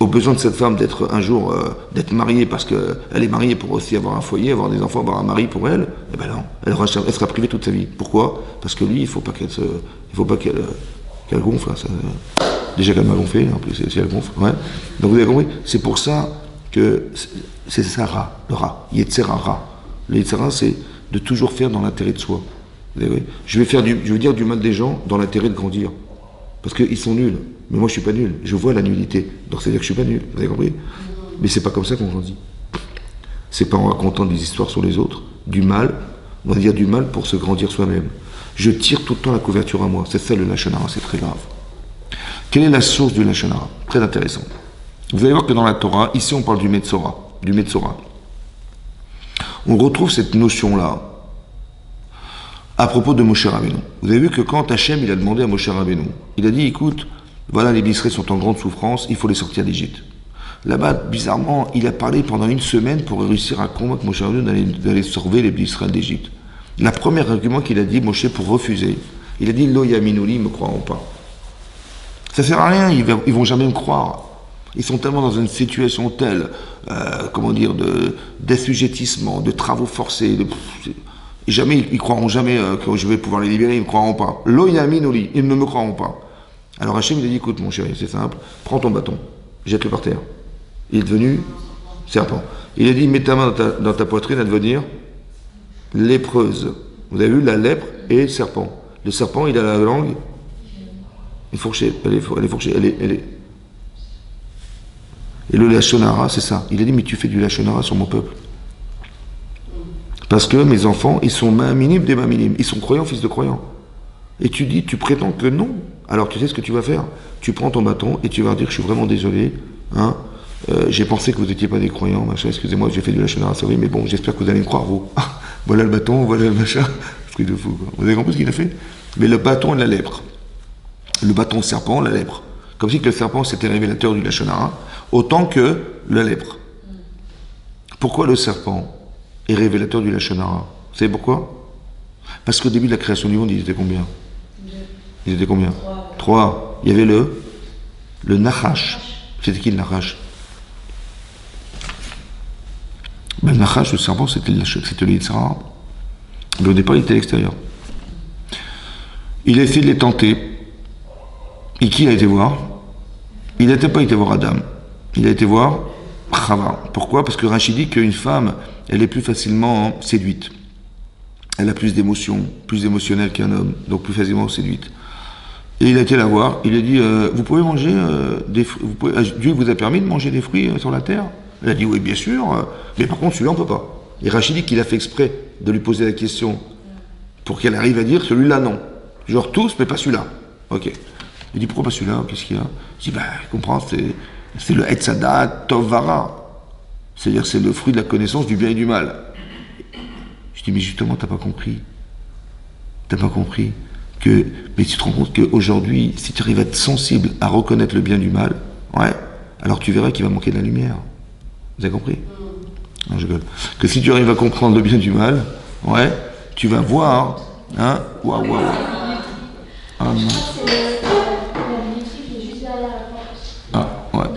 au besoin de cette femme d'être un jour d'être mariée parce qu'elle est mariée pour aussi avoir un foyer, avoir des enfants, avoir un mari pour elle, eh ben non, elle sera privée toute sa vie. Pourquoi? Parce que lui, il faut pas qu'elle gonfle. Hein, ça, déjà qu'elle m'a gonflé, en plus si elle gonfle. Ouais. Donc vous avez compris? C'est pour ça que c'est ça Ra, le Ra, Yetzera Ra. Le Yetzera, c'est de toujours faire dans l'intérêt de soi. Vous avez compris? Je veux dire du mal des gens dans l'intérêt de grandir. Parce qu'ils sont nuls. Mais moi, je suis pas nul. Je vois la nullité. Donc, c'est-à-dire que je suis pas nul. Vous avez compris? Mais c'est pas comme ça qu'on grandit. C'est pas en racontant des histoires sur les autres, du mal, on va dire du mal pour se grandir soi-même. Je tire tout le temps la couverture à moi. C'est ça le Lachon Hara, c'est très grave. Quelle est la source du Lachon Hara? Très intéressant. Vous allez voir que dans la Torah, ici on parle du Metzora. On retrouve cette notion-là à propos de Moshe Rabbeinu. Vous avez vu que quand Hachem il a demandé à Moshe Rabbeinu, il a dit, écoute, voilà, les Israéliens sont en grande souffrance, il faut les sortir d'Égypte. Là-bas, bizarrement, il a parlé pendant une semaine pour réussir à convaincre Moshe Rabbeinu d'aller sauver les Israéliens d'Égypte. Le premier argument qu'il a dit, Moshe, pour refuser, il a dit, Lo Yaminuli, ils ne me croiront pas. Ça ne sert à rien, ils ne vont jamais me croire. Ils sont tellement dans une situation telle, d'assujettissement, de travaux forcés, et jamais, ils croiront jamais que je vais pouvoir les libérer, ils ne me croiront pas. Lo Yaminuli, ils ne me croiront pas. Alors Hachem, il a dit, écoute mon chéri, c'est simple, prends ton bâton, jette-le par terre. Il est devenu serpent. Il a dit, mets ta main dans ta poitrine à devenir lépreuse. Vous avez vu, la lèpre et le serpent. Le serpent, il a la langue, une fourchette, elle est fourchée, elle est... Et le Lachon Hara, c'est ça. Il a dit, mais tu fais du Lachon Hara sur mon peuple. Parce que mes enfants, ils sont minimes des minimes. Ils sont croyants, fils de croyants. Et tu dis, tu prétends que non. Alors tu sais ce que tu vas faire? Tu prends ton bâton et tu vas dire, je suis vraiment désolé, hein, j'ai pensé que vous n'étiez pas des croyants, machin, excusez-moi, j'ai fait du Lachon Hara, c'est vrai, mais bon, j'espère que vous allez me croire, vous. Voilà le bâton, voilà le machin. Truc de fou, quoi. Vous avez compris ce qu'il a fait? Mais le bâton et la lèpre. Le bâton serpent, la lèpre. Comme si que le serpent c'était révélateur du Lachon Hara, autant que la lèpre. Pourquoi le serpent est révélateur du Lachon Hara? Vous savez pourquoi? Parce qu'au début de la création du monde, ils étaient combien? Ils étaient combien? Trois. Il y avait le Nachash. C'était qui le Nachash? Ben, le Nachash, le serpent, c'était le Yitzhara. Mais au départ, il était à l'extérieur. Il a essayé de les tenter. Et qui a été voir? Il n'était pas été voir Adam. Il a été voir Chava. Pourquoi? Parce que Rachid dit qu'une femme, elle est plus facilement séduite. Elle a plus d'émotions, plus émotionnelle qu'un homme, donc plus facilement séduite. Et il a été la voir, il a dit, vous pouvez manger des fruits, Dieu vous a permis de manger des fruits sur la terre? Elle a dit, oui, bien sûr, mais par contre, celui-là, on ne peut pas. Et Rachid dit qu'il a fait exprès de lui poser la question pour qu'elle arrive à dire, celui-là, non. Genre tous, mais pas celui-là. Ok. Il dit, pourquoi pas celui-là? Qu'est-ce qu'il y a? Je dis, comprends, c'est le Etzadat Tovara. C'est-à-dire, c'est le fruit de la connaissance du bien et du mal. Je dis, mais justement, t'as pas compris. T'as pas compris que, mais tu te rends compte qu'aujourd'hui, si tu arrives à être sensible à reconnaître le bien du mal, ouais, alors tu verras qu'il va manquer de la lumière. Vous avez compris? Non, je rigole. Que si tu arrives à comprendre le bien du mal, ouais, tu vas voir, hein, waouh, waouh. Ah, non. Ah, ouais.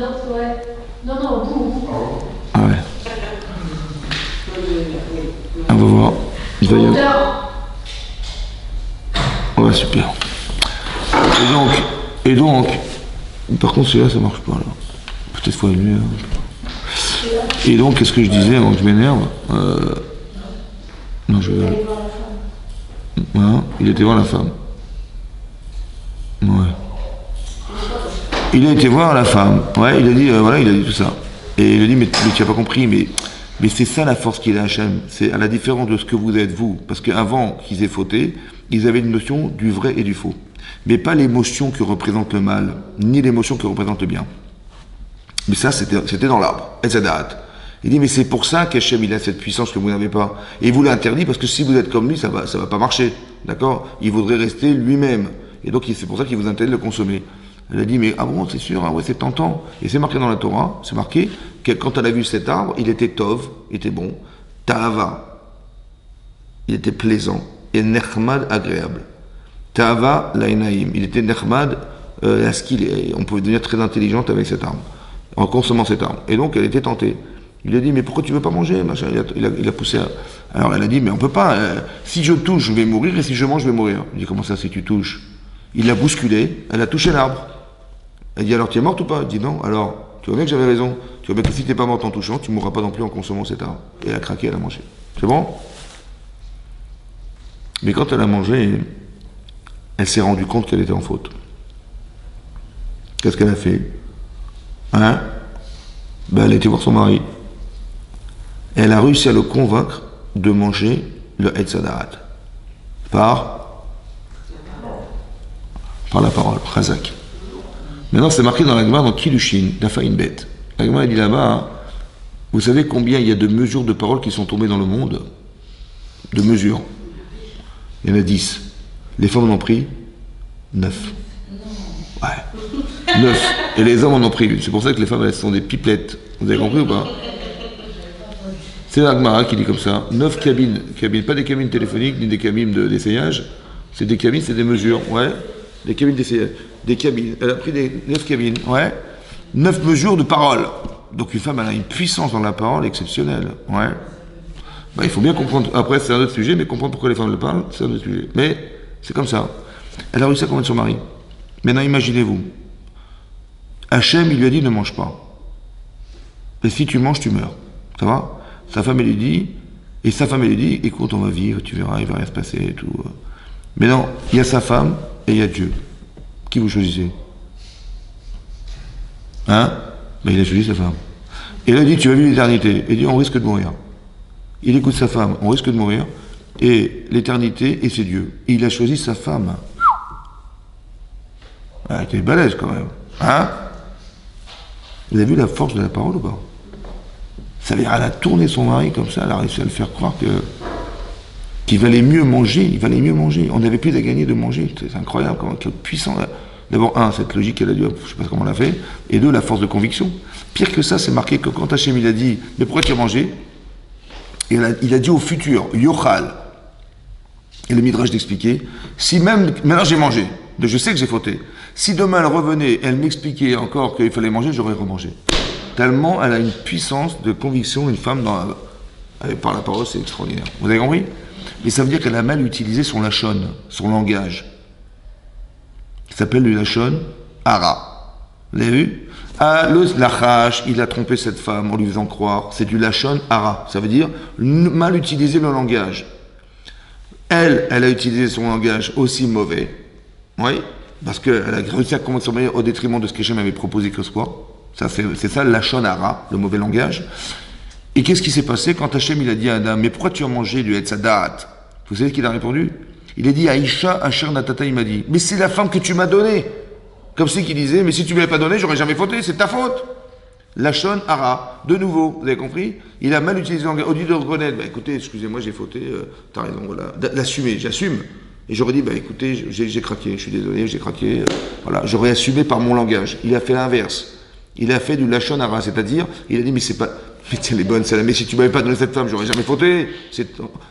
Non, non, vous. Ah ouais. On va voir. Il va y avoir. Ouais, super. Et donc, par contre, celui-là, ça marche pas, là. Peut-être faut aller mieux. Et donc, qu'est-ce que je disais avant que je m'énerve? Non, je... Voilà, il était voir la femme. Ouais. Il a été voir la femme. Ouais, il a dit, voilà, il a dit tout ça. Et il a dit, mais tu n'as pas compris, mais Mais c'est ça la force qu'il a Hachem. C'est à la différence de ce que vous êtes, vous. Parce qu'avant qu'ils aient fauté, ils avaient une notion du vrai et du faux. Mais pas l'émotion que représente le mal, ni l'émotion que représente le bien. Mais ça, c'était dans l'arbre. Et ça date. Il dit, mais c'est pour ça qu'Hachem, il a cette puissance que vous n'avez pas. Et il vous l'a interdit parce que si vous êtes comme lui, ça va pas marcher. D'accord? Il voudrait rester lui-même. Et donc, c'est pour ça qu'il vous interdit de le consommer. Elle a dit, mais ah bon, c'est sûr, ah ouais, c'est tentant. Et c'est marqué dans la Torah, c'est marqué que quand elle a vu cet arbre, il était tov, il était bon, ta'ava, il était plaisant, et nechmad, agréable. Ta'ava, lainaïm, il était nechmad, on pouvait devenir très intelligente avec cet arbre, en consommant cet arbre. Et donc, elle était tentée. Il lui a dit, mais pourquoi tu veux pas manger, machin? Il a poussé à... Alors elle a dit, mais on peut pas, si je touche, je vais mourir, et si je mange, je vais mourir. Il dit, comment ça, si tu touches? Il l'a bousculé, elle a touché l'arbre. Elle dit, alors tu es morte ou pas? Il dit, non. Alors, tu vois bien que j'avais raison. Tu vois bien que si tu n'es pas morte en touchant, tu ne mourras pas non plus en consommant cet arbre. Et elle a craqué, elle a mangé. C'est bon? Mais quand elle a mangé, elle s'est rendue compte qu'elle était en faute. Qu'est-ce qu'elle a fait? Hein? Ben, elle a été voir son mari. Elle a réussi à le convaincre de manger le Etz Hadarat. Par la parole. Chazak. Maintenant, c'est marqué dans la Gemara, dans Kiddushin, d'Afaïn Bet. La Gemara, elle dit là-bas, hein, vous savez combien il y a de mesures de paroles qui sont tombées dans le monde? De mesures. Il y en a 10. Les femmes en ont pris 9. Ouais. 9. Et les hommes en ont pris une. C'est pour ça que les femmes, elles sont des pipelettes. Vous avez compris ou pas? C'est la Gemara qui dit comme ça. 9 cabines. Pas des cabines téléphoniques, ni des cabines d'essayage. C'est des cabines, c'est des mesures. Ouais. Des cabines d'essayage. Des cabines. Elle a pris 9 cabines. Ouais. 9 mesures de parole. Donc une femme, elle a une puissance dans la parole exceptionnelle. Ouais. Ben, il faut bien comprendre. Après, c'est un autre sujet, mais comprendre pourquoi les femmes le parlent, c'est un autre sujet. Mais c'est comme ça. Elle a réussi à convaincre son mari. Maintenant, imaginez-vous. Hachem, il lui a dit ne mange pas. Et si tu manges, tu meurs. Ça va? Sa femme, elle lui dit, écoute, on va vivre, tu verras, il va rien se passer et tout. Mais non, il y a sa femme et il y a Dieu. Qui vous choisissez? Hein? Ben, il a choisi sa femme. Et il a dit, tu vas vivre l'éternité. Il dit, on risque de mourir. Il écoute sa femme, on risque de mourir. Et l'éternité, et c'est Dieu. Et il a choisi sa femme. Ah, t'es balèze quand même. Hein? Vous avez vu la force de la parole ou pas? Ça veut dire, elle a tourné son mari comme ça, elle a réussi à le faire croire qu'il valait mieux manger, On n'avait plus à gagner de manger. C'est incroyable, quel puissant. D'abord, cette logique qu'elle a dû, je ne sais pas comment elle a fait, et deux, la force de conviction. Pire que ça, c'est marqué que quand Hachem, il a dit, mais pourquoi tu as mangé? Et il a dit au futur, Yochal, et le Midrash d'expliquer, si même, maintenant j'ai mangé, je sais que j'ai fauté, si demain elle revenait, elle m'expliquait encore qu'il fallait manger, j'aurais remangé. Tellement elle a une puissance de conviction, une femme par la parole, c'est extraordinaire. Vous avez compris? Mais ça veut dire qu'elle a mal utilisé son lachon, son langage. Il s'appelle le lachon hara. Vous l'avez vu? Le lachash, il a trompé cette femme en lui faisant croire. C'est du lachon hara. Ça veut dire mal utiliser le langage. Elle a utilisé son langage aussi mauvais. Oui, parce qu'elle a réussi à convaincre son mari au détriment de ce qu'Hachem avait proposé que ce soit. C'est ça le lachon hara, le mauvais langage. Et qu'est-ce qui s'est passé quand Hachem il a dit à Adam, mais pourquoi tu as mangé du Etz Hadarat? Vous savez ce qu'il a répondu? Il a dit, Aïcha Asher Natata, il m'a dit, mais c'est la femme que tu m'as donnée. Comme c'est qu'il disait, mais si tu ne me l'avais pas donnée, j'aurais jamais fauté, c'est ta faute. Lachon hara, de nouveau, vous avez compris? Il a mal utilisé l'anglais. Au lieu de reconnaître, écoutez, excusez-moi, j'ai fauté, t'as raison, voilà. L'assumer, j'assume. Et j'aurais dit, écoutez, j'ai craqué, je suis désolé, j'ai craqué, voilà. J'aurais assumé par mon langage. Il a fait l'inverse. Il a fait du lachon hara, c'est-à-dire, il a dit, mais c'est pas, mais elle est bonne, celle-là, mais si tu m'avais pas donné cette femme, j'aurais jamais fauté. C'est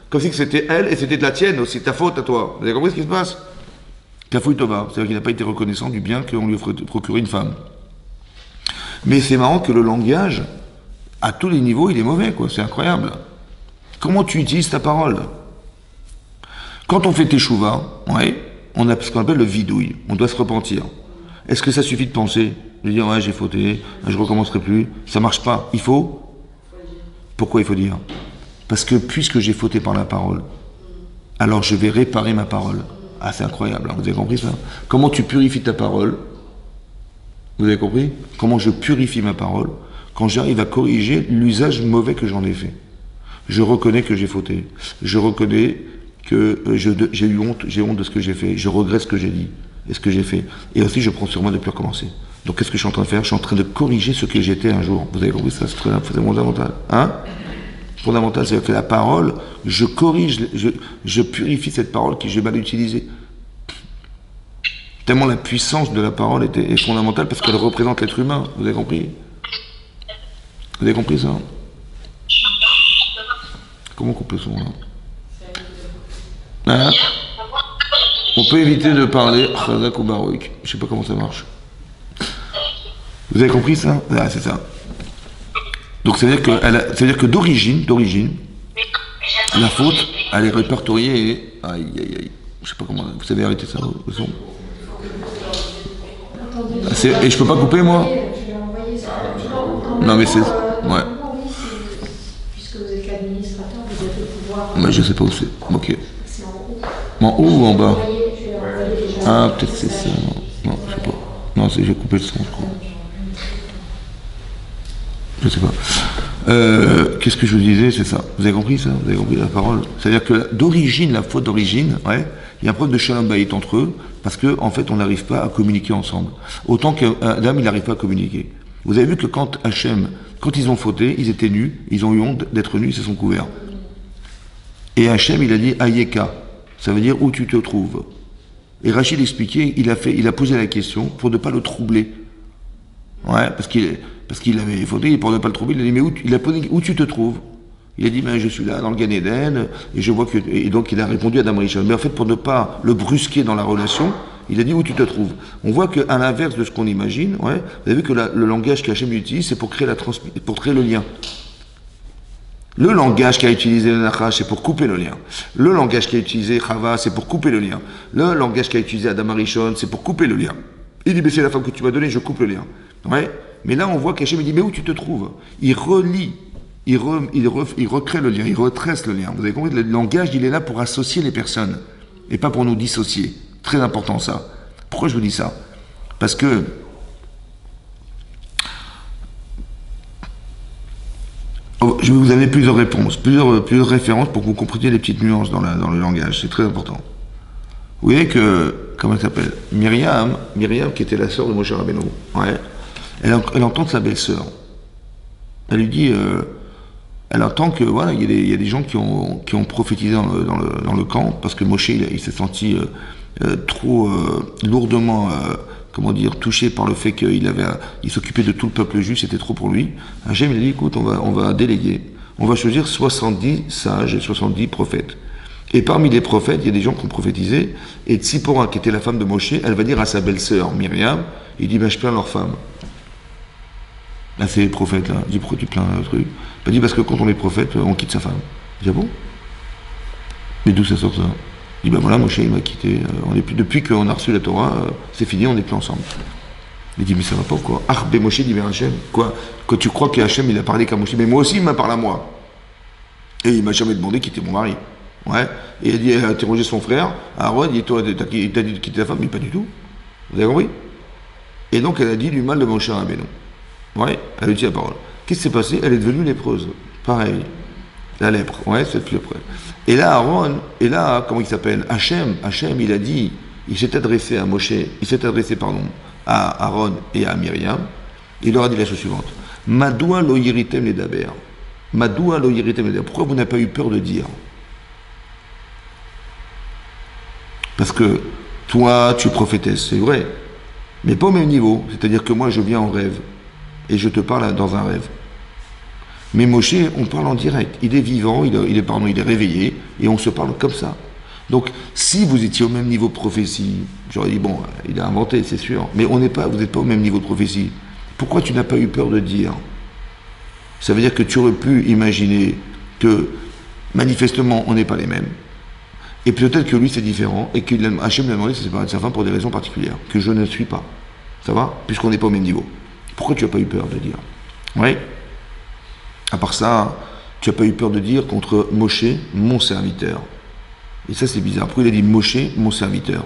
comme si c'était elle et c'était de la tienne aussi, ta faute à toi. Vous avez compris ce qui se passe? Kafouille Tova, c'est-à-dire qu'il n'a pas été reconnaissant du bien qu'on lui a procuré une femme. Mais c'est marrant que le langage, à tous les niveaux, il est mauvais, quoi. C'est incroyable. Comment tu utilises ta parole? Quand on fait teshuva, on a ce qu'on appelle le vidouille. On doit se repentir. Est-ce que ça suffit de penser? De dire, j'ai fauté, je recommencerai plus. Ça marche pas. Il faut? Pourquoi il faut dire? Parce que puisque j'ai fauté par la parole, alors je vais réparer ma parole. Ah, c'est incroyable, hein, vous avez compris ça? Comment tu purifies ta parole? Vous avez compris? Comment je purifie ma parole? quand j'arrive à corriger l'usage mauvais que j'en ai fait. Je reconnais que j'ai fauté. Je reconnais que j'ai eu honte, j'ai honte de ce que j'ai fait. Je regrette ce que j'ai dit et ce que j'ai fait. Et aussi, je prends sur moi de ne plus recommencer. Donc, qu'est-ce que je suis en train de faire? Je suis en train de corriger ce que j'étais un jour. Vous avez compris ça? C'est fondamental. Hein? Fondamental, c'est que la parole, je corrige, je purifie cette parole que j'ai mal utilisée. Tellement la puissance de la parole est fondamentale parce qu'elle représente l'être humain. Vous avez compris? Vous avez compris ça? Comment couper le son là? Hein? On peut éviter de parler Chazak ou Barouk. Je sais pas comment ça marche. Vous avez compris ça? Ah, c'est ça. Donc ça veut dire que d'origine, la faute, elle est répertoriée et aïe aïe aïe. Je sais pas comment. Vous savez arrêter ça le son? Et je peux pas couper moi? Non mais c'est. Ouais. Puisque vous êtes l'administrateur, vous avez le pouvoir. Mais je sais pas où c'est. Ok. C'est en haut. En haut ou en bas? Je vais envoyer déjà. Ah, peut-être c'est ça. Non, je sais pas. Non, j'ai coupé le son, je crois. Je sais pas. Qu'est-ce que je vous disais? C'est ça. Vous avez compris ça? Vous avez compris la parole? C'est-à-dire que d'origine, la faute d'origine, ouais, il y a un problème de shalom bayit entre eux, parce que en fait, on n'arrive pas à communiquer ensemble. Autant qu'Adam, il n'arrive pas à communiquer. Vous avez vu que quand Hachem, quand ils ont fauté, ils étaient nus, ils ont eu honte d'être nus, ils se sont couverts. Et Hachem, il a dit Ayeka, ça veut dire où tu te trouves. Et Rachid expliquait, il a posé la question pour ne pas le troubler. Ouais, parce qu'il avait fauté, pour ne pas le troubler, il a dit, mais il a posé où tu te trouves? Il a dit, ben, je suis là, dans le Gan Eden, et je vois que, et donc il a répondu à Adam Rishon. Mais en fait, pour ne pas le brusquer dans la relation, il a dit où tu te trouves. On voit qu'à l'inverse de ce qu'on imagine, ouais, vous avez vu que le langage qu'Hachem utilise, c'est pour créer le lien. Le langage qu'a utilisé le Nachash, c'est pour couper le lien. Le langage qu'a utilisé Chava, c'est pour couper le lien. Le langage qu'a utilisé Adam Rishon, c'est pour couper le lien. Il dit, mais c'est la femme que tu m'as donnée, je coupe le lien. Ouais. Mais là, on voit qu'Hachem, il dit, mais où tu te trouves? Il relie, il recrée le lien, il retresse le lien. Vous avez compris? Le langage, il est là pour associer les personnes, et pas pour nous dissocier. Très important, ça. Pourquoi je vous dis ça? Parce que, je vais vous donner plusieurs réponses, plusieurs références pour que vous compreniez les petites nuances dans le langage. C'est très important. Vous voyez que, comment elle s'appelle? Myriam, qui était la sœur de Moshe Rabbeinu, ouais, elle entend sa belle-sœur. Elle lui dit, elle entend que, voilà, il y a des gens qui ont prophétisé dans le camp, parce que Moshe, il s'est senti trop lourdement, comment dire, touché par le fait qu'il s'occupait de tout le peuple juif, c'était trop pour lui. Hachem, il a dit, écoute, on va déléguer, on va choisir 70 sages et 70 prophètes. Et parmi les prophètes, il y a des gens qui ont prophétisé, et Tzipora, qui était la femme de Moshe, elle va dire à sa belle-sœur, Myriam, il dit, ben, je plains leur femme. Là, c'est les prophètes, là. Il dit, pourquoi tu plains le truc? Il dit, parce que quand on est prophète, on quitte sa femme. Il dit, ah bon? Mais d'où ça sort ça? Il dit, ben voilà, Moshe, il m'a quitté, depuis qu'on a reçu la Torah, c'est fini, on n'est plus ensemble. Il dit, mais ça va pas, quoi? Ah, ben Moshe dit, mais Hachem, quoi? Quand tu crois que Hachem, il a parlé qu'à Moshe, mais moi aussi, il m'a parlé à moi. Et il m'a jamais demandé qui était mon mari. Ouais. Et il a interrogé son frère, Aaron, il t'a dit de quitter ta femme, mais pas du tout. Vous avez compris? Et donc elle a dit du mal de Moshe Rabbeinu. Ouais, elle a dit la parole. Qu'est-ce qui s'est passé? Elle est devenue lépreuse. Pareil. La lèpre, ouais, c'est plus après. Et là, Aaron, comment il s'appelle? Hachem, il a dit, il s'est adressé à Moshe, à Aaron et à Myriam, il leur a dit la chose suivante. Madoua lo yiritem les daber. Madoua lo yiritem les daber. Pourquoi vous n'avez pas eu peur de dire? Parce que toi, tu prophétesses, c'est vrai, mais pas au même niveau. C'est-à-dire que moi, je viens en rêve, et je te parle dans un rêve. Mais Moshe, on parle en direct. Il est vivant, il est réveillé, et on se parle comme ça. Donc, si vous étiez au même niveau de prophétie, j'aurais dit, bon, il a inventé, c'est sûr, mais vous n'êtes pas au même niveau de prophétie. Pourquoi tu n'as pas eu peur de dire? Ça veut dire que tu aurais pu imaginer que, manifestement, on n'est pas les mêmes. Et peut-être que lui c'est différent, et qu'Hachem lui a demandé de se séparer de sa femme pour des raisons particulières, que je ne suis pas. Ça va? Puisqu'on n'est pas au même niveau. Pourquoi tu n'as pas eu peur de dire? Oui. À part ça, tu n'as pas eu peur de dire contre Moshe, mon serviteur. Et ça c'est bizarre. Pourquoi il a dit Moshe, mon serviteur?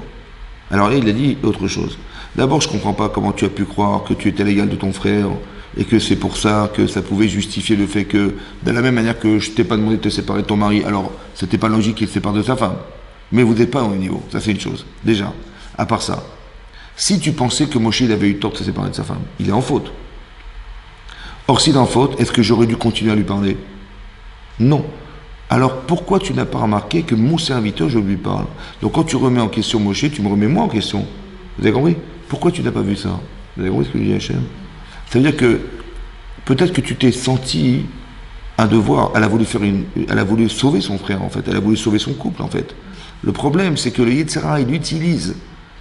Alors là il a dit autre chose. D'abord je ne comprends pas comment tu as pu croire que tu étais l'égal de ton frère, et que c'est pour ça que ça pouvait justifier le fait que, de la même manière que je t'ai pas demandé de te séparer de ton mari, alors c'était pas logique qu'il se sépare de sa femme. Mais vous n'êtes pas au même niveau, ça c'est une chose, déjà. À part ça, si tu pensais que Moshe il avait eu tort de se séparer de sa femme, il est en faute. Or s'il est en faute, est-ce que j'aurais dû continuer à lui parler? Non. Alors pourquoi tu n'as pas remarqué que mon serviteur, je lui parle? Donc quand tu remets en question Moshe, tu me remets moi en question. Vous avez compris? Pourquoi tu n'as pas vu ça? Vous avez compris ce que je dis, Hachem? Ça veut dire que peut-être que tu t'es senti un devoir. Elle a voulu sauver son frère, en fait. Elle a voulu sauver son couple, en fait. Le problème, c'est que le Yetzer Hara, il utilise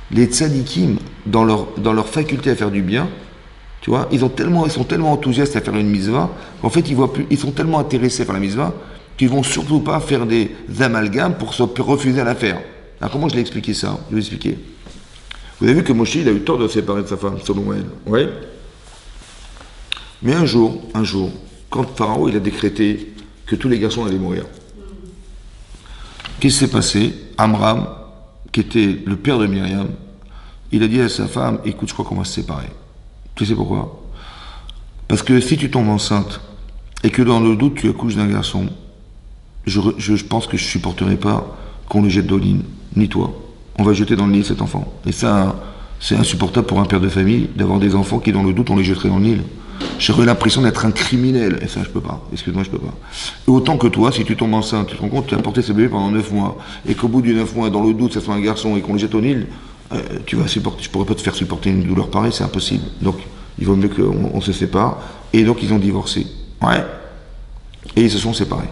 les tzadikim dans leur faculté à faire du bien. Tu vois, ils sont tellement enthousiastes à faire une mitzvah qu'en fait, ils sont tellement intéressés par la mitzvah qu'ils vont surtout pas faire des amalgames pour se refuser à la faire. Alors comment je l'ai expliqué ça? Je vais expliquer. Vous avez vu que Moshe, il a eu tort de se séparer de sa femme, selon elle. Ouais. Mais un jour, quand Pharaon il a décrété que tous les garçons allaient mourir, qu'est-ce qui s'est passé? Amram, qui était le père de Myriam, il a dit à sa femme, écoute, je crois qu'on va se séparer. Tu sais pourquoi? Parce que si tu tombes enceinte et que dans le doute tu accouches d'un garçon, je pense que je ne supporterai pas qu'on le jette dans l'île, ni toi. On va jeter dans le Nil cet enfant. Et ça, c'est insupportable pour un père de famille d'avoir des enfants qui, dans le doute, on les jetterait dans le Nil. J'aurais l'impression d'être un criminel. Et ça, je peux pas. Excuse-moi, je peux pas. Et autant que toi, si tu tombes enceinte, tu te rends compte, tu as porté ce bébé pendant 9 mois, et qu'au bout de 9 mois, dans le doute, ça soit un garçon et qu'on le jette au Nil, tu vas supporter. Je pourrais pas te faire supporter une douleur pareille, c'est impossible. Donc, il vaut mieux qu'on se sépare. Et donc, ils ont divorcé. Ouais. Et ils se sont séparés.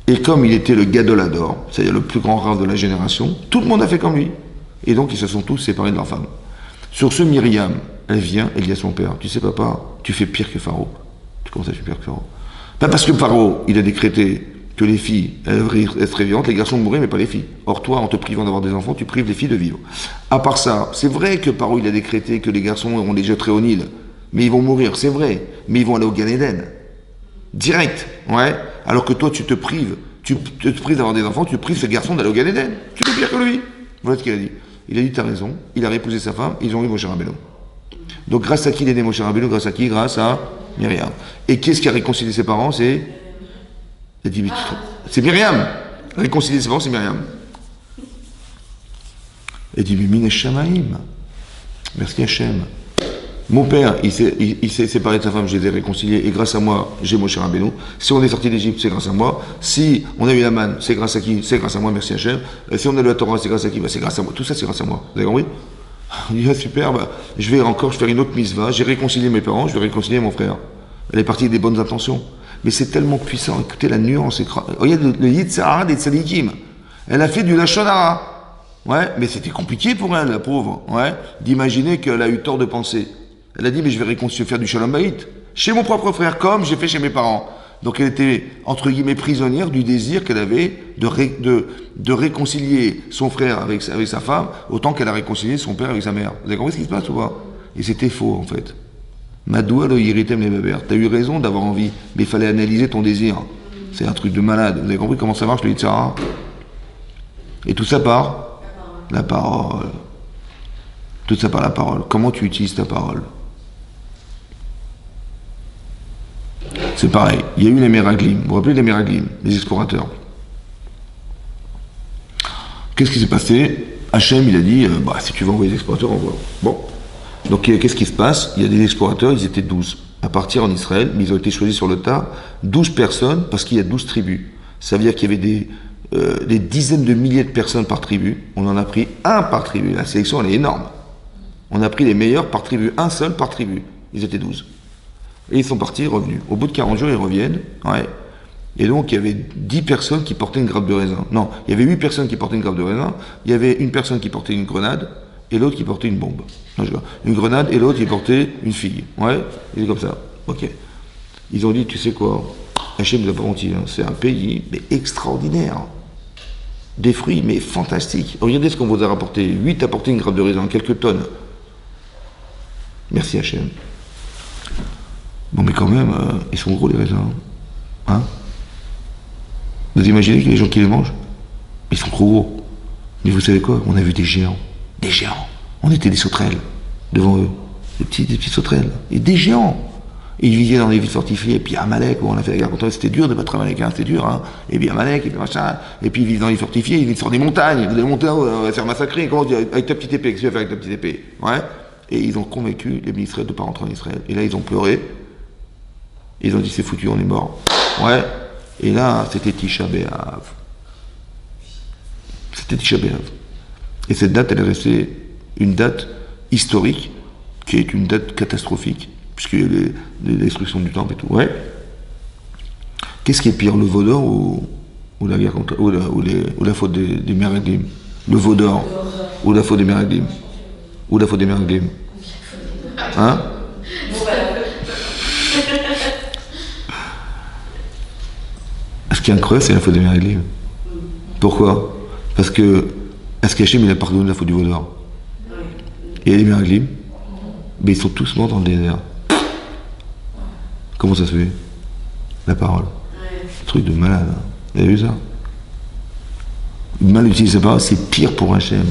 Et comme il était le gadolador, c'est-à-dire le plus grand rare de la génération, tout le monde a fait comme lui. Et donc, ils se sont tous séparés de leur femme. Sur ce, Myriam, elle vient, elle dit à son père, tu sais papa, tu fais pire que Pharaon. Tu commences à faire pire que Pharaon. Pas parce que Pharaon, il a décrété que les filles, elles seraient vivantes, les garçons mourraient, mais pas les filles. Or toi, en te privant d'avoir des enfants, tu prives les filles de vivre. À part ça, c'est vrai que Pharaon, il a décrété que les garçons, on les jetterait au Nil. Mais ils vont mourir, c'est vrai. Mais ils vont aller au Gan Eden. Direct, ouais. Alors que toi, tu te prives d'avoir des enfants, tu prives ce garçon d'aller au Gan Eden. Tu fais pire que lui. Voilà ce qu'il a dit. Il a dit, t'as raison. Il a réépousé sa femme, ils ont eu Moshe Rabbeinu. Donc grâce à qui il est né Moshe Rabbeinu? Grâce à qui? Grâce à Myriam. Et qu'est-ce qui a réconcilié ses parents? C'est Myriam. Réconcilier ses parents, c'est Myriam. Et dit, Mine Shamaim. Merci Hachem. Mon père, il s'est séparé de sa femme, je les ai réconciliés, et grâce à moi, j'ai Moshe Rabbeinu. Si on est sorti d'Égypte, c'est grâce à moi. Si on a eu la manne, c'est grâce à qui? C'est grâce à moi, merci Hachem. Si on a eu la Torah, c'est grâce à qui? C'est grâce à moi. Tout ça, c'est grâce à moi. Vous avez compris? On dit, ah, super, je vais encore faire une autre mitzvah, j'ai réconcilié mes parents, je vais réconcilier mon frère. Elle est partie avec des bonnes intentions. Mais c'est tellement puissant, écoutez la nuance. Regardez le Yetzer Hara des tzadikim. Elle a fait du Lashon Hara. Ouais, mais c'était compliqué pour elle, la pauvre, ouais, d'imaginer qu'elle a eu tort de penser. Elle a dit, mais je vais réconcilier, faire du Shalom Bayit. Chez mon propre frère, comme j'ai fait chez mes parents. Donc elle était, entre guillemets, prisonnière du désir qu'elle avait de réconcilier son frère avec sa femme, autant qu'elle a réconcilié son père avec sa mère. Vous avez compris ce qui se passe ou pas? Et c'était faux, en fait. Madoua lo yiritem les babères. T'as eu raison d'avoir envie, mais il fallait analyser ton désir. C'est un truc de malade. Vous avez compris comment ça marche, le Yetzer Hara? Et tout ça par la parole. Tout ça par la parole. Comment tu utilises ta parole? C'est pareil. Il y a eu les Meraglim. Vous vous rappelez les Meraglim, les explorateurs? Qu'est-ce qui s'est passé? Hachem, il a dit, si tu veux envoyer des explorateurs, envoie. Bon. Donc, qu'est-ce qui se passe? Il y a des explorateurs, ils étaient 12 à partir en Israël, mais ils ont été choisis sur le tas. 12 personnes, parce qu'il y a 12 tribus. Ça veut dire qu'il y avait des dizaines de milliers de personnes par tribu. On en a pris un par tribu. La sélection, elle est énorme. On a pris les meilleurs par tribu, un seul par tribu. Ils étaient 12. Et ils sont partis, revenus. Au bout de 40 jours, ils reviennent. Ouais. Et donc, il y avait 10 personnes qui portaient une grappe de raisin. Non, il y avait 8 personnes qui portaient une grappe de raisin. Il y avait une personne qui portait une grenade et l'autre qui portait une bombe. Non, une grenade et l'autre qui portait une figue. Ouais, et c'est comme ça. Ok. Ils ont dit, tu sais quoi, Hachem nous a pas menti, hein. C'est un pays mais extraordinaire. Des fruits, mais fantastiques. Regardez ce qu'on vous a rapporté. 8 apporté une grappe de raisin, quelques tonnes. Merci Hachem. Bon, mais quand même, ils sont gros les raisins. Hein? Vous imaginez que les gens qui les mangent, ils sont trop gros. Mais vous savez quoi? On a vu des géants. Des géants. On était des sauterelles devant eux. Des petits sauterelles. Et des géants. Et ils vivaient dans des villes fortifiées, et puis Amalek, où on a fait la guerre contre eux, c'était dur de battre Amalek, hein, c'était dur, hein. Et puis Amalek, et puis machin, et puis ils vivent dans les fortifiés, ils vivent sur des montagnes, des montagnes, on va se faire massacrer, comment dire, avec ta petite épée, qu'est-ce que tu vas faire avec ta petite épée? Ouais. Et ils ont convaincu les ministres de ne pas rentrer en Israël. Et là, ils ont pleuré, et ils ont dit, c'est foutu, on est mort. Ouais. Et là, c'était Tisha B'Av. C'était Tisha B'Av. Et cette date, elle est restée une date historique, qui est une date catastrophique, puisqu'il y a les destructions du temple et tout. Ouais. Qu'est-ce qui est pire, le veau d'or ou la guerre contre, ou la faute des Meraglim? Le veau d'or ou la faute des Meraglim? Ou la faute des Meraglim? Hein? Ce qui est incroyable, c'est la faute des Meraglim. Pourquoi? Parce que est-ce qu'Hachem il a pardonné la faute du veau d'or? Et les Meraglim, mais ils sont tous morts dans le désert. Comment ça se fait? La parole. Truc de malade. Hein. Vous avez vu ça? Mal utiliser la parole, c'est pire pour Hachem.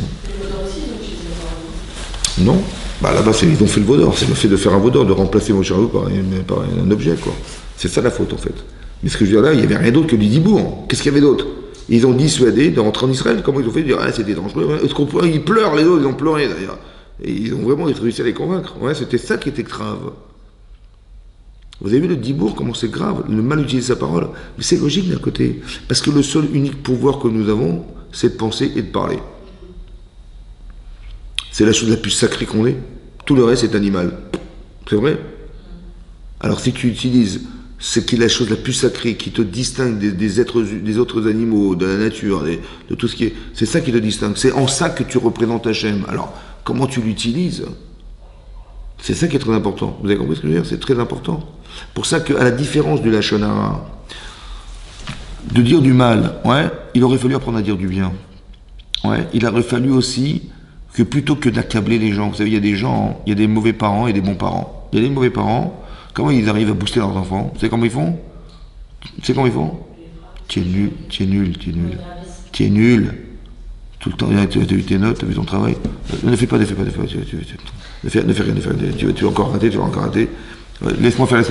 Non. Bah là-bas, ils ont fait le veau d'or. C'est le fait de faire un veau d'or, de remplacer mon chariot par un objet, quoi. C'est ça la faute, en fait. Mais ce que je veux dire là, il n'y avait rien d'autre que du dibour. Qu'est-ce qu'il y avait d'autre? Ils ont dissuadé de rentrer en Israël. Comment ils ont fait? Dire, ah, c'était dangereux. Est-ce qu'on pourrait... Ils pleurent, les autres, ils ont pleuré, d'ailleurs. Et ils ont vraiment réussi à les convaincre. Ouais, c'était ça qui était grave. Vous avez vu le dibour, comment c'est grave, le mal utiliser sa parole. Mais c'est logique d'un côté. Parce que le seul unique pouvoir que nous avons, c'est de penser et de parler. C'est la chose la plus sacrée qu'on ait. Tout le reste est animal. C'est vrai? Alors si tu utilises ce qui est la chose la plus sacrée, qui te distingue des autres animaux, de la nature, de tout ce qui est... C'est ça qui te distingue. C'est en ça que tu représentes Hachem. Alors, comment tu l'utilises? C'est ça qui est très important. Vous avez compris ce que je veux dire? C'est très important. Pour ça qu'à la différence du Lachon Hara, de dire du mal, ouais, il aurait fallu apprendre à dire du bien. Ouais, il aurait fallu aussi que plutôt que d'accabler les gens, vous savez, il y a des gens, il y a des mauvais parents et des bons parents. Il y a des mauvais parents, comment ils arrivent à booster leurs enfants? Vous savez comment ils font? Tu sais comment ils font? Tu es nul, tu es nul, tu es nul. Tu es nul. Tout le temps, tu as vu tes notes, tu as vu ton travail. Ne fais pas, ne fais pas, ne fais pas. Ne fais rien, ne fais rien. Tu vas encore rater, tu vas encore rater. Laisse-moi faire.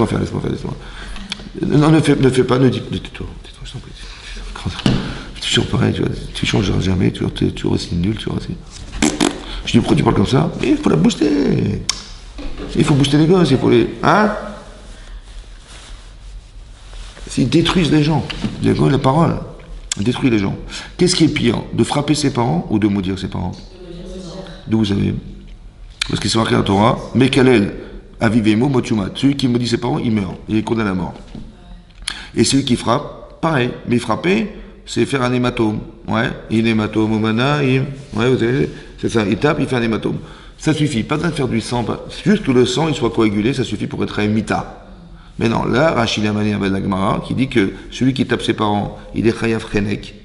Non, ne fais pas, ne dis pas. Tais-toi, je t'en prie. Tu toujours pareil, tu changeras jamais, tu es toujours aussi nul, tu aussi. Je dis, pourquoi tu parles comme ça? Mais il faut la booster. Il faut booster les gosses, il faut les... Hein? Ils détruisent les gens. La parole détruit les gens. Qu'est-ce qui est pire? De frapper ses parents ou de maudire ses parents? D'où vous savez? Parce qu'il s'est marqué dans la Torah, Mekalel, Avivemo, Motumat. Celui qui maudit ses parents, il meurt. Il est condamné à la mort. Et celui qui frappe, pareil. Mais frapper, c'est faire un hématome. Ouais. Une hématome, Omana, ouais, vous savez, c'est ça. Il tape, il fait un hématome. Ça suffit. Pas besoin de faire du sang. Juste que le sang, il soit coagulé, ça suffit pour être un mita. Mais non, là, Rachid Amani Abed Lagmara, qui dit que celui qui tape ses parents, il est chayav chenek.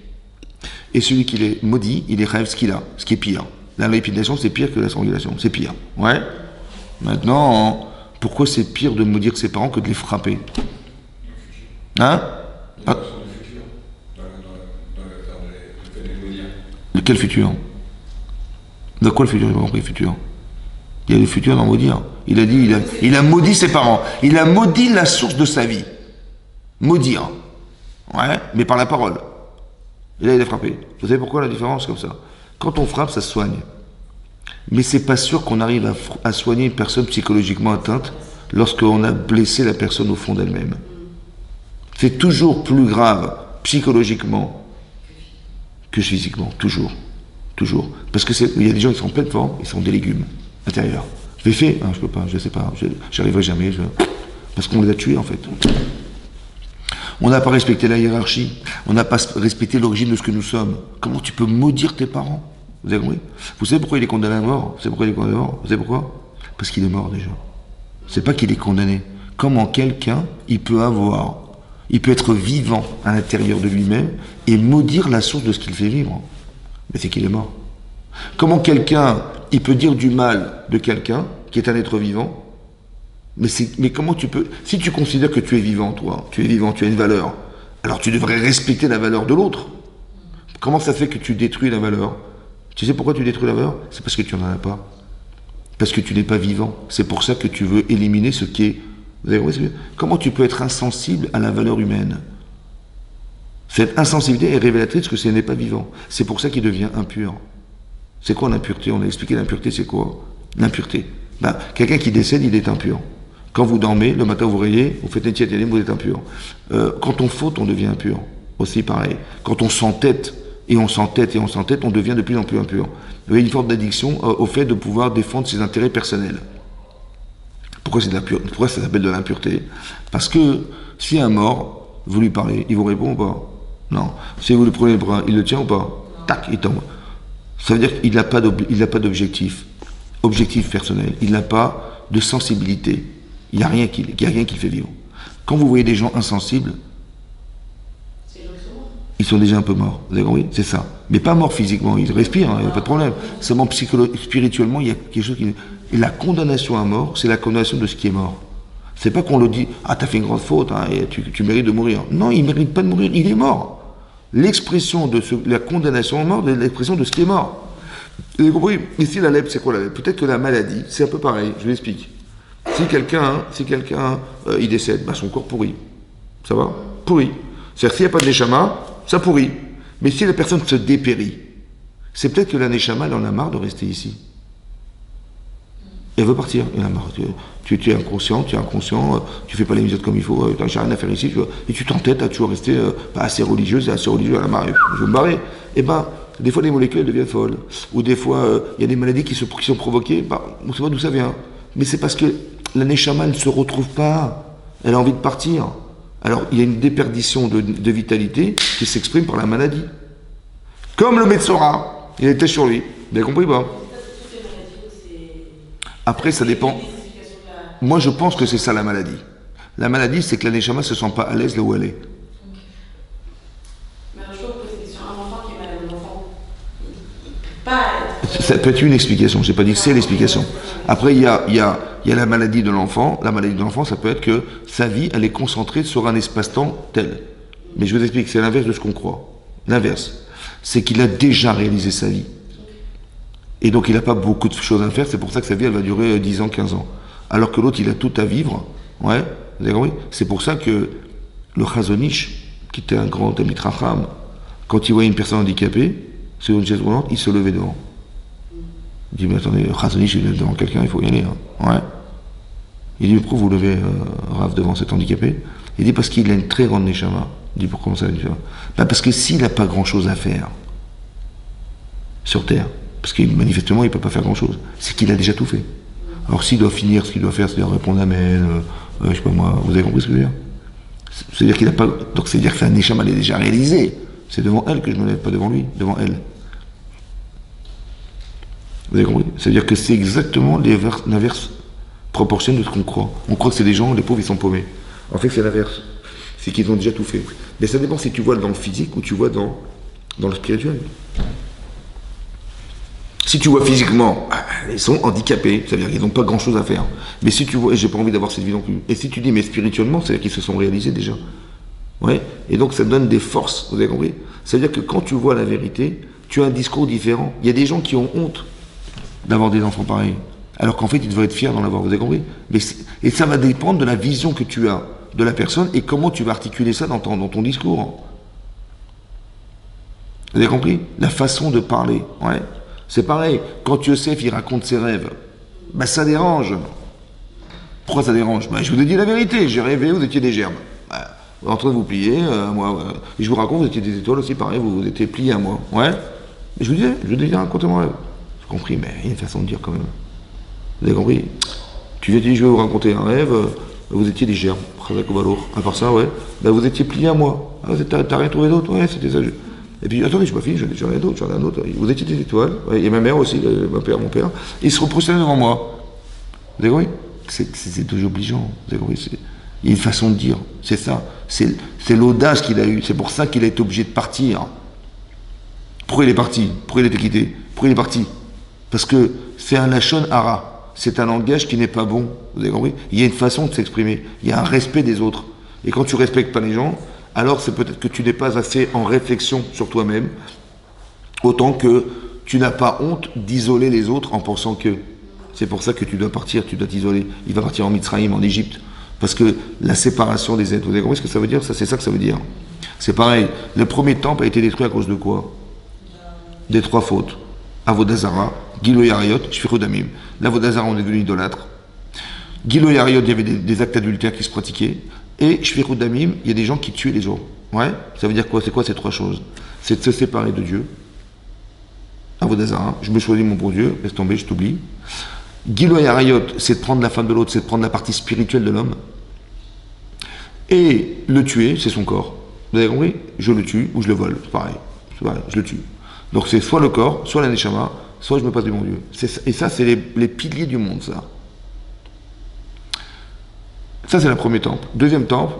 Et celui qui les maudit, il est chayav skila, ce qui est pire. La lépidation, c'est pire que la strangulation. C'est pire. Ouais. Maintenant, pourquoi c'est pire de maudire ses parents que de les frapper? Hein? Ah. Quel futur? De quoi le futur? J'ai pas compris le futur. Il y a le futur d'en maudire. Il a dit, il a maudit ses parents. Il a maudit la source de sa vie. Maudire. Ouais, mais par la parole. Et là, il a frappé. Vous savez pourquoi la différence comme ça? Quand on frappe, ça se soigne. Mais c'est pas sûr qu'on arrive à soigner une personne psychologiquement atteinte lorsqu'on a blessé la personne au fond d'elle-même. C'est toujours plus grave psychologiquement que physiquement. Toujours. Toujours. Parce que il y a des gens qui sont pleins de vent, ils sont des légumes intérieurs. Je l'ai fait, je peux pas, je sais pas, j'arriverai jamais, parce qu'on les a tués en fait. On n'a pas respecté la hiérarchie, on n'a pas respecté l'origine de ce que nous sommes. Comment tu peux maudire tes parents? Vous avez compris? Vous savez pourquoi il est condamné à mort? Vous savez pourquoi il est condamné à mort? Vous savez pourquoi? Parce qu'il est mort déjà. C'est pas qu'il est condamné. Comment quelqu'un, il peut être vivant à l'intérieur de lui-même et maudire la source de ce qu'il fait vivre? Mais c'est qu'il est mort. Comment quelqu'un, il peut dire du mal de quelqu'un qui est un être vivant? Mais comment tu peux... Si tu considères que tu es vivant, toi, tu es vivant, tu as une valeur, alors tu devrais respecter la valeur de l'autre. Comment ça fait que tu détruis la valeur? Tu sais pourquoi tu détruis la valeur? C'est parce que tu n'en as pas. Parce que tu n'es pas vivant. C'est pour ça que tu veux éliminer ce qui est Vous avez compris? Comment tu peux être insensible à la valeur humaine? Cette insensibilité est révélatrice que ce n'est pas vivant. C'est pour ça qu'il devient impur. C'est quoi l'impureté? On a expliqué l'impureté, c'est quoi? L'impureté. Ben, quelqu'un qui décède, il est impur. Quand vous dormez, le matin vous vous réveillez, vous faites un tiède, vous êtes impur. Quand on faute, on devient impur. Aussi pareil. Quand on s'entête, et on s'entête, et on s'entête, on devient de plus en plus impur. Il y a une forme d'addiction au fait de pouvoir défendre ses intérêts personnels. Pourquoi ça s'appelle de l'impureté? Parce que si un mort, vous lui parlez, il vous répond ou pas? Non. Si vous le prenez le bras, il le tient ou pas? Tac, il tombe. Ça veut dire qu'il n'a pas d'objectif. Objectif personnel. Il n'a pas de sensibilité. Il n'y a rien qui le fait vivre. Quand vous voyez des gens insensibles, ils sont déjà un peu morts. Vous avez compris? C'est ça. Mais pas morts physiquement. Ils respirent, il n'y a pas de problème. Seulement spirituellement, il y a quelque chose qui... Et la condamnation à mort, c'est la condamnation de ce qui est mort. C'est pas qu'on le dit, ah, t'as fait une grande faute, hein, et tu mérites de mourir. Non, il ne mérite pas de mourir, il est mort. L'expression de la condamnation à mort, c'est l'expression de ce qui est mort. Vous avez compris? Ici, la lèpre, c'est quoi la lèpre? Peut-être que la maladie, c'est un peu pareil, je vous l'explique. Si quelqu'un, il décède, bah, son corps pourrit. Ça va? Pourrit. C'est-à-dire, s'il n'y a pas de neshama, ça pourrit. Mais si la personne se dépérit, c'est peut-être que la neshama, elle en a marre de rester ici. Elle veut partir, elle en a marre. Tu es inconscient, tu fais pas les mises comme il faut, tu n'as rien à faire ici, et tu t'entêtes à toujours rester pas assez religieuse, elle a marre, je veux me barrer. Et ben, des fois les molécules deviennent folles, ou des fois il y a des maladies qui sont provoquées, on ne sait pas d'où ça vient. Mais c'est parce que la neshama ne se retrouve pas, elle a envie de partir. Alors il y a une déperdition de vitalité qui s'exprime par la maladie. Comme le Metzora, il était sur lui, vous avez compris pas? Après, ça dépend. Moi, je pense que c'est ça la maladie. La maladie, c'est que la neshama ne se sent pas à l'aise là où elle est. Mais je trouve que c'est sur un enfant qui est malade, l'enfant. Ça peut être une explication, je n'ai pas dit que c'est l'explication. Après, il y a la maladie de l'enfant. La maladie de l'enfant, ça peut être que sa vie, elle est concentrée sur un espace-temps tel. Mais je vous explique, c'est l'inverse de ce qu'on croit. L'inverse, c'est qu'il a déjà réalisé sa vie. Et donc il n'a pas beaucoup de choses à faire, c'est pour ça que sa vie elle va durer 10 ans, 15 ans. Alors que l'autre il a tout à vivre, ouais, vous avez compris? C'est pour ça que le Chazon Ish, qui était un grand Talmid Chacham, quand il voyait une personne handicapée, sur une chaise roulante, il se levait devant. Il dit, mais attendez, le Chazon Ish il est devant quelqu'un, il faut y aller, hein. Ouais. Il dit, mais pourquoi vous levez Rav devant cet handicapé? Il dit, parce qu'il a une très grande neshama. Il dit, pourquoi ça? Ben, parce que s'il n'a pas grand chose à faire sur Terre, parce que manifestement il ne peut pas faire grand chose, c'est qu'il a déjà tout fait. Alors s'il doit finir ce qu'il doit faire, c'est-à-dire répondre à mail, je sais pas moi, vous avez compris ce que je veux dire? C'est-à-dire qu'il n'a pas. Donc c'est-à-dire que sa neshama elle est déjà réalisée. C'est devant elle que je ne me lève, pas devant lui, devant elle. Vous avez compris? C'est-à-dire que c'est exactement l'inverse proportionne de ce qu'on croit. On croit que c'est des gens, les pauvres ils sont paumés. En fait c'est l'inverse. C'est qu'ils ont déjà tout fait. Mais ça dépend si tu vois dans le physique ou tu vois dans le spirituel. Si tu vois physiquement, ils sont handicapés, c'est-à-dire qu'ils n'ont pas grand-chose à faire. Mais si tu vois, et j'ai pas envie d'avoir cette vie non plus. Et si tu dis, mais spirituellement, c'est-à-dire qu'ils se sont réalisés déjà. Ouais. Et donc ça donne des forces, vous avez compris? C'est-à-dire que quand tu vois la vérité, tu as un discours différent. Il y a des gens qui ont honte d'avoir des enfants pareils, alors qu'en fait ils devraient être fiers d'en avoir, vous avez compris? Et ça va dépendre de la vision que tu as de la personne et comment tu vas articuler ça dans ton discours. Vous avez compris? La façon de parler, ouais. C'est pareil, quand Yosef il raconte ses rêves, ben ça dérange. Pourquoi ça dérange? Ben, je vous ai dit la vérité, j'ai rêvé, vous étiez des gerbes. Ben, vous êtes en train de vous plier, et je vous raconte, vous étiez des étoiles aussi, pareil, vous étiez pliés à moi. Ouais. Et je vous disais, racontez mon rêve. J'ai compris, mais il y a une façon de dire quand même. Vous avez compris? Tu viens de dire, je vais vous raconter un rêve, vous étiez des gerbes. À part ça, ouais. Ben, vous étiez pliés à moi. Ah, t'as rien trouvé d'autre? Ouais, c'était ça. Et puis, attendez, je suis pas fini, j'en ai d'autres, j'en ai un autre. Vous étiez des étoiles, ouais, et ma mère aussi, mon père. Et ils se reprochaient devant moi. Vous avez compris? C'est toujours obligeant. Vous avez compris? Il y a une façon de dire. C'est ça. C'est l'audace qu'il a eue. C'est pour ça qu'il a été obligé de partir. Pourquoi il est parti? Pourquoi il a été quitté? Pourquoi il est parti? Parce que c'est un lachon hara. C'est un langage qui n'est pas bon. Vous avez compris? Il y a une façon de s'exprimer. Il y a un respect des autres. Et quand tu respectes pas les gens, alors c'est peut-être que tu n'es pas assez en réflexion sur toi-même, autant que tu n'as pas honte d'isoler les autres en pensant que. C'est pour ça que tu dois partir, tu dois t'isoler. Il va partir en Mitzrayim, en Égypte. Parce que la séparation des êtres, vous avez compris ce que ça veut dire? Ça, c'est ça que ça veut dire. C'est pareil, le premier temple a été détruit à cause de quoi? Des 3 fautes. Avodazara, Giloy Ariot, Shfichut Damim. L'Avodazara, on est devenu idolâtre. Giloy Ariot, il y avait des actes adultères qui se pratiquaient. Et Shfichut Damim, il y a des gens qui tuaient les gens. Ouais? Ça veut dire quoi? C'est quoi ces 3 choses? C'est de se séparer de Dieu. Avodazara, je me choisis mon bon Dieu, laisse tomber, je t'oublie. Giloy Ariot, c'est de prendre la femme de l'autre, c'est de prendre la partie spirituelle de l'homme. Et le tuer, c'est son corps. Vous avez compris? Je le tue ou je le vole, c'est pareil. Je le tue. Donc c'est soit le corps, soit la neshama, soit je me passe du bon Dieu. Et ça, c'est les piliers du monde, ça. Ça, c'est le premier temple. Deuxième temple,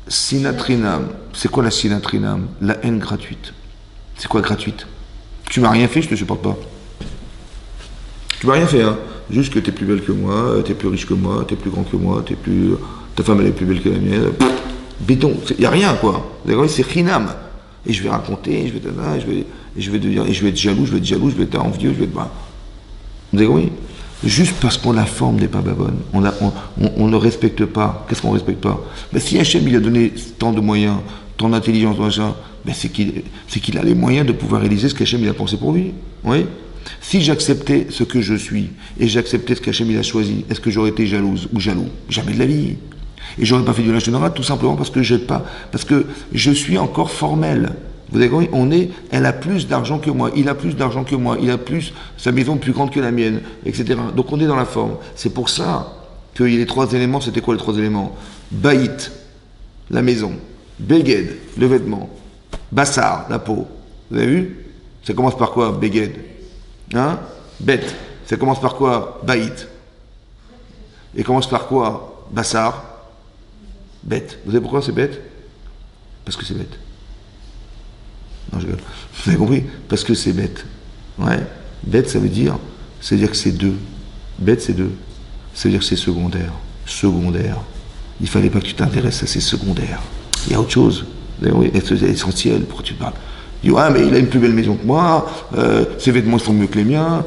Sinatrinam. C'est quoi la Sinatrinam? La haine gratuite. C'est quoi gratuite? Tu m'as rien fait, je te supporte pas. Tu m'as rien fait, hein. Juste que t'es plus belle que moi, t'es plus riche que moi, t'es plus grand que moi, ta femme elle est plus belle que la mienne. Béton, il n'y a rien, quoi. D'accord, c'est chinam. Et je vais raconter, je vais être jaloux, je vais être envieux, je vais être... Vous avez compris? Juste parce que la forme n'est pas bonne. On ne respecte pas. Qu'est-ce qu'on ne respecte pas? Ben, si Hachem il a donné tant de moyens, tant d'intelligence, machin, ben, c'est qu'il a les moyens de pouvoir réaliser ce qu'Hachem il a pensé pour lui. Oui? Si j'acceptais ce que je suis, et j'acceptais ce qu'Hachem il a choisi, est-ce que j'aurais été jalouse ou jaloux? Jamais de la vie. Et j'aurais pas fait du lâche tout simplement parce que je suis encore formel. Vous avez compris? Elle a plus d'argent que moi, il a plus d'argent que moi, il a plus, sa maison plus grande que la mienne, etc. Donc on est dans la forme. C'est pour ça que les 3 éléments, c'était quoi les 3 éléments? Baït, la maison. Beged, le vêtement. Bassar, la peau. Vous avez vu? Ça commence par quoi, Beged? Hein? Bête. Ça commence par quoi? Baït. Et commence par quoi? Bassar. Bête. Vous savez pourquoi c'est bête? Parce que c'est bête. Non, je... Vous avez compris? Parce que c'est bête. Ouais. Bête, ça veut dire que c'est 2. Bête, c'est 2. Ça veut dire que c'est secondaire. Secondaire. Il fallait pas que tu t'intéresses à ces secondaires. Il y a autre chose. Vous avez compris? C'est essentiel. Pourquoi tu te parles? Il dit, ah, mais il a une plus belle maison que moi, ses vêtements sont mieux que les miens,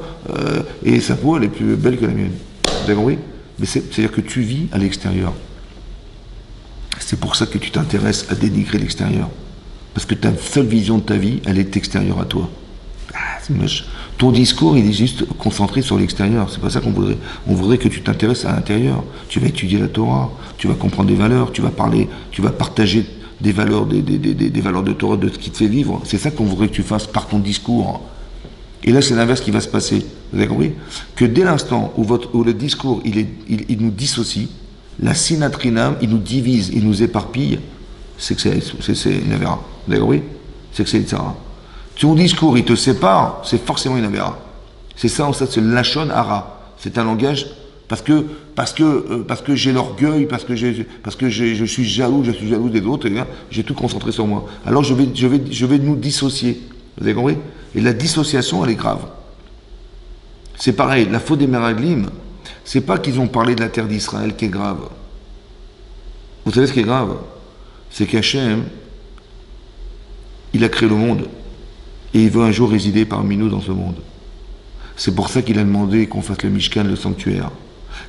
et sa peau, elle est plus belle que la mienne. Vous avez compris? Mais c'est-à-dire que tu vis à l'extérieur. C'est pour ça que tu t'intéresses à dénigrer l'extérieur. Parce que ta seule vision de ta vie, elle est extérieure à toi. Ah, c'est moche. Ton discours, il est juste concentré sur l'extérieur. C'est pas ça qu'on voudrait. On voudrait que tu t'intéresses à l'intérieur. Tu vas étudier la Torah, tu vas comprendre des valeurs, tu vas parler, tu vas partager des valeurs, des valeurs de Torah, de ce qui te fait vivre. C'est ça qu'on voudrait que tu fasses par ton discours. Et là, c'est l'inverse qui va se passer. Vous avez compris? Que dès l'instant où le discours, il nous dissocie, la sinatrinam, il nous divise, il nous éparpille, c'est que c'est une avéra. Vous avez compris? C'est que c'est une tzara. Ton discours, il te sépare, c'est forcément une avéra. C'est ça, c'est le lachon hara. C'est un langage parce que j'ai l'orgueil, parce que je suis jaloux des autres, et j'ai tout concentré sur moi. Alors je vais nous dissocier. Vous avez compris? Et la dissociation, elle est grave. C'est pareil, la faute des Meraglim, c'est pas qu'ils ont parlé de la terre d'Israël qui est grave. Vous savez ce qui est grave? C'est qu'Hachem, il a créé le monde, et il veut un jour résider parmi nous dans ce monde. C'est pour ça qu'il a demandé qu'on fasse le Mishkan, le sanctuaire.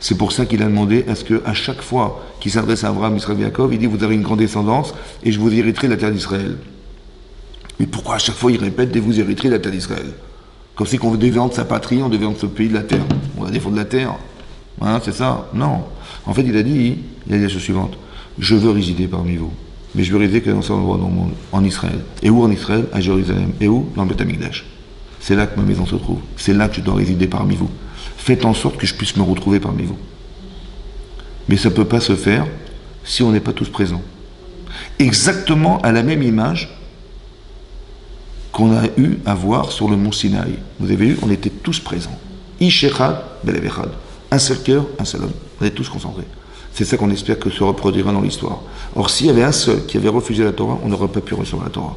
C'est pour ça qu'il a demandé à ce qu'à chaque fois qu'il s'adresse à Abraham, Israël et Yaakov, il dit, vous avez une grande descendance, et je vous hériterai de la terre d'Israël. Mais pourquoi à chaque fois il répète, et vous hériterez de la terre d'Israël? Comme si qu'on devait vendre sa patrie, on devait vendre ce pays de la terre. On va défendre la terre. Hein, c'est ça? Non. En fait, il a dit la chose suivante. Je veux résider parmi vous. Mais je veux résider que dans un endroit dans le monde, en Israël. Et où en Israël? À Jérusalem. Et où? Dans le Beth Amikdash. C'est là que ma maison se trouve. C'est là que je dois résider parmi vous. Faites en sorte que je puisse me retrouver parmi vous. Mais ça ne peut pas se faire si on n'est pas tous présents. Exactement à la même image qu'on a eu à voir sur le mont Sinaï. Vous avez vu, on était tous présents. Ish echad, belev echad. Un seul cœur, un seul homme. On est tous concentrés. C'est ça qu'on espère que se reproduira dans l'histoire. Or, s'il y avait un seul qui avait refusé la Torah, on n'aurait pas pu recevoir la Torah.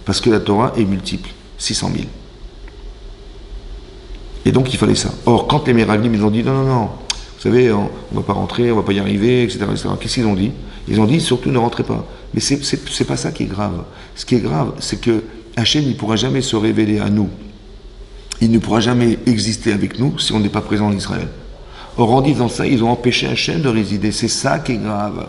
Parce que la Torah est multiple, 600 000. Et donc, il fallait ça. Or, quand les Meraglim, ils ont dit, non, vous savez, on ne va pas rentrer, on ne va pas y arriver, etc. Qu'est-ce qu'ils ont dit? Ils ont dit, surtout, ne rentrez pas. Mais c'est pas ça qui est grave. Ce qui est grave, c'est que Hachem, il ne pourra jamais se révéler à nous. Il ne pourra jamais exister avec nous si on n'est pas présent en Israël. Or, en disant ça, ils ont empêché Hachem de résider. C'est ça qui est grave.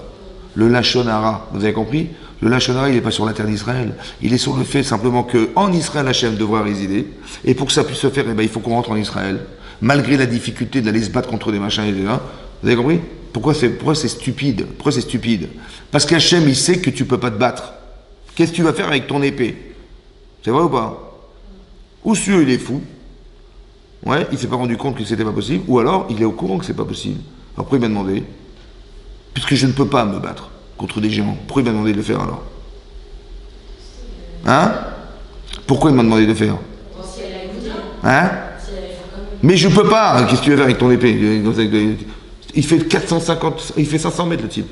Le Lachon Hara, vous avez compris? Le Lachon Hara, il n'est pas sur la terre d'Israël. Il est sur le fait simplement qu'en Israël, Hachem devra résider. Et pour que ça puisse se faire, eh ben, il faut qu'on rentre en Israël. Malgré la difficulté d'aller se battre contre des machins et des là. Vous avez compris? Pourquoi c'est stupide? Pourquoi c'est stupide? Parce qu'Hachem, il sait que tu ne peux pas te battre. Qu'est-ce que tu vas faire avec ton épée? C'est vrai ou pas? Ou sûr, il est fou. Ouais, il ne s'est pas rendu compte que c'était pas possible. Ou alors, il est au courant que c'est pas possible. Alors pourquoi il m'a demandé? Puisque je ne peux pas me battre contre des géants. Pourquoi il m'a demandé de le faire alors? Hein? Pourquoi il m'a demandé de le faire? Hein? Mais je peux pas. Qu'est-ce que tu vas faire avec ton épée? Il fait 450, il fait 500 mètres le type.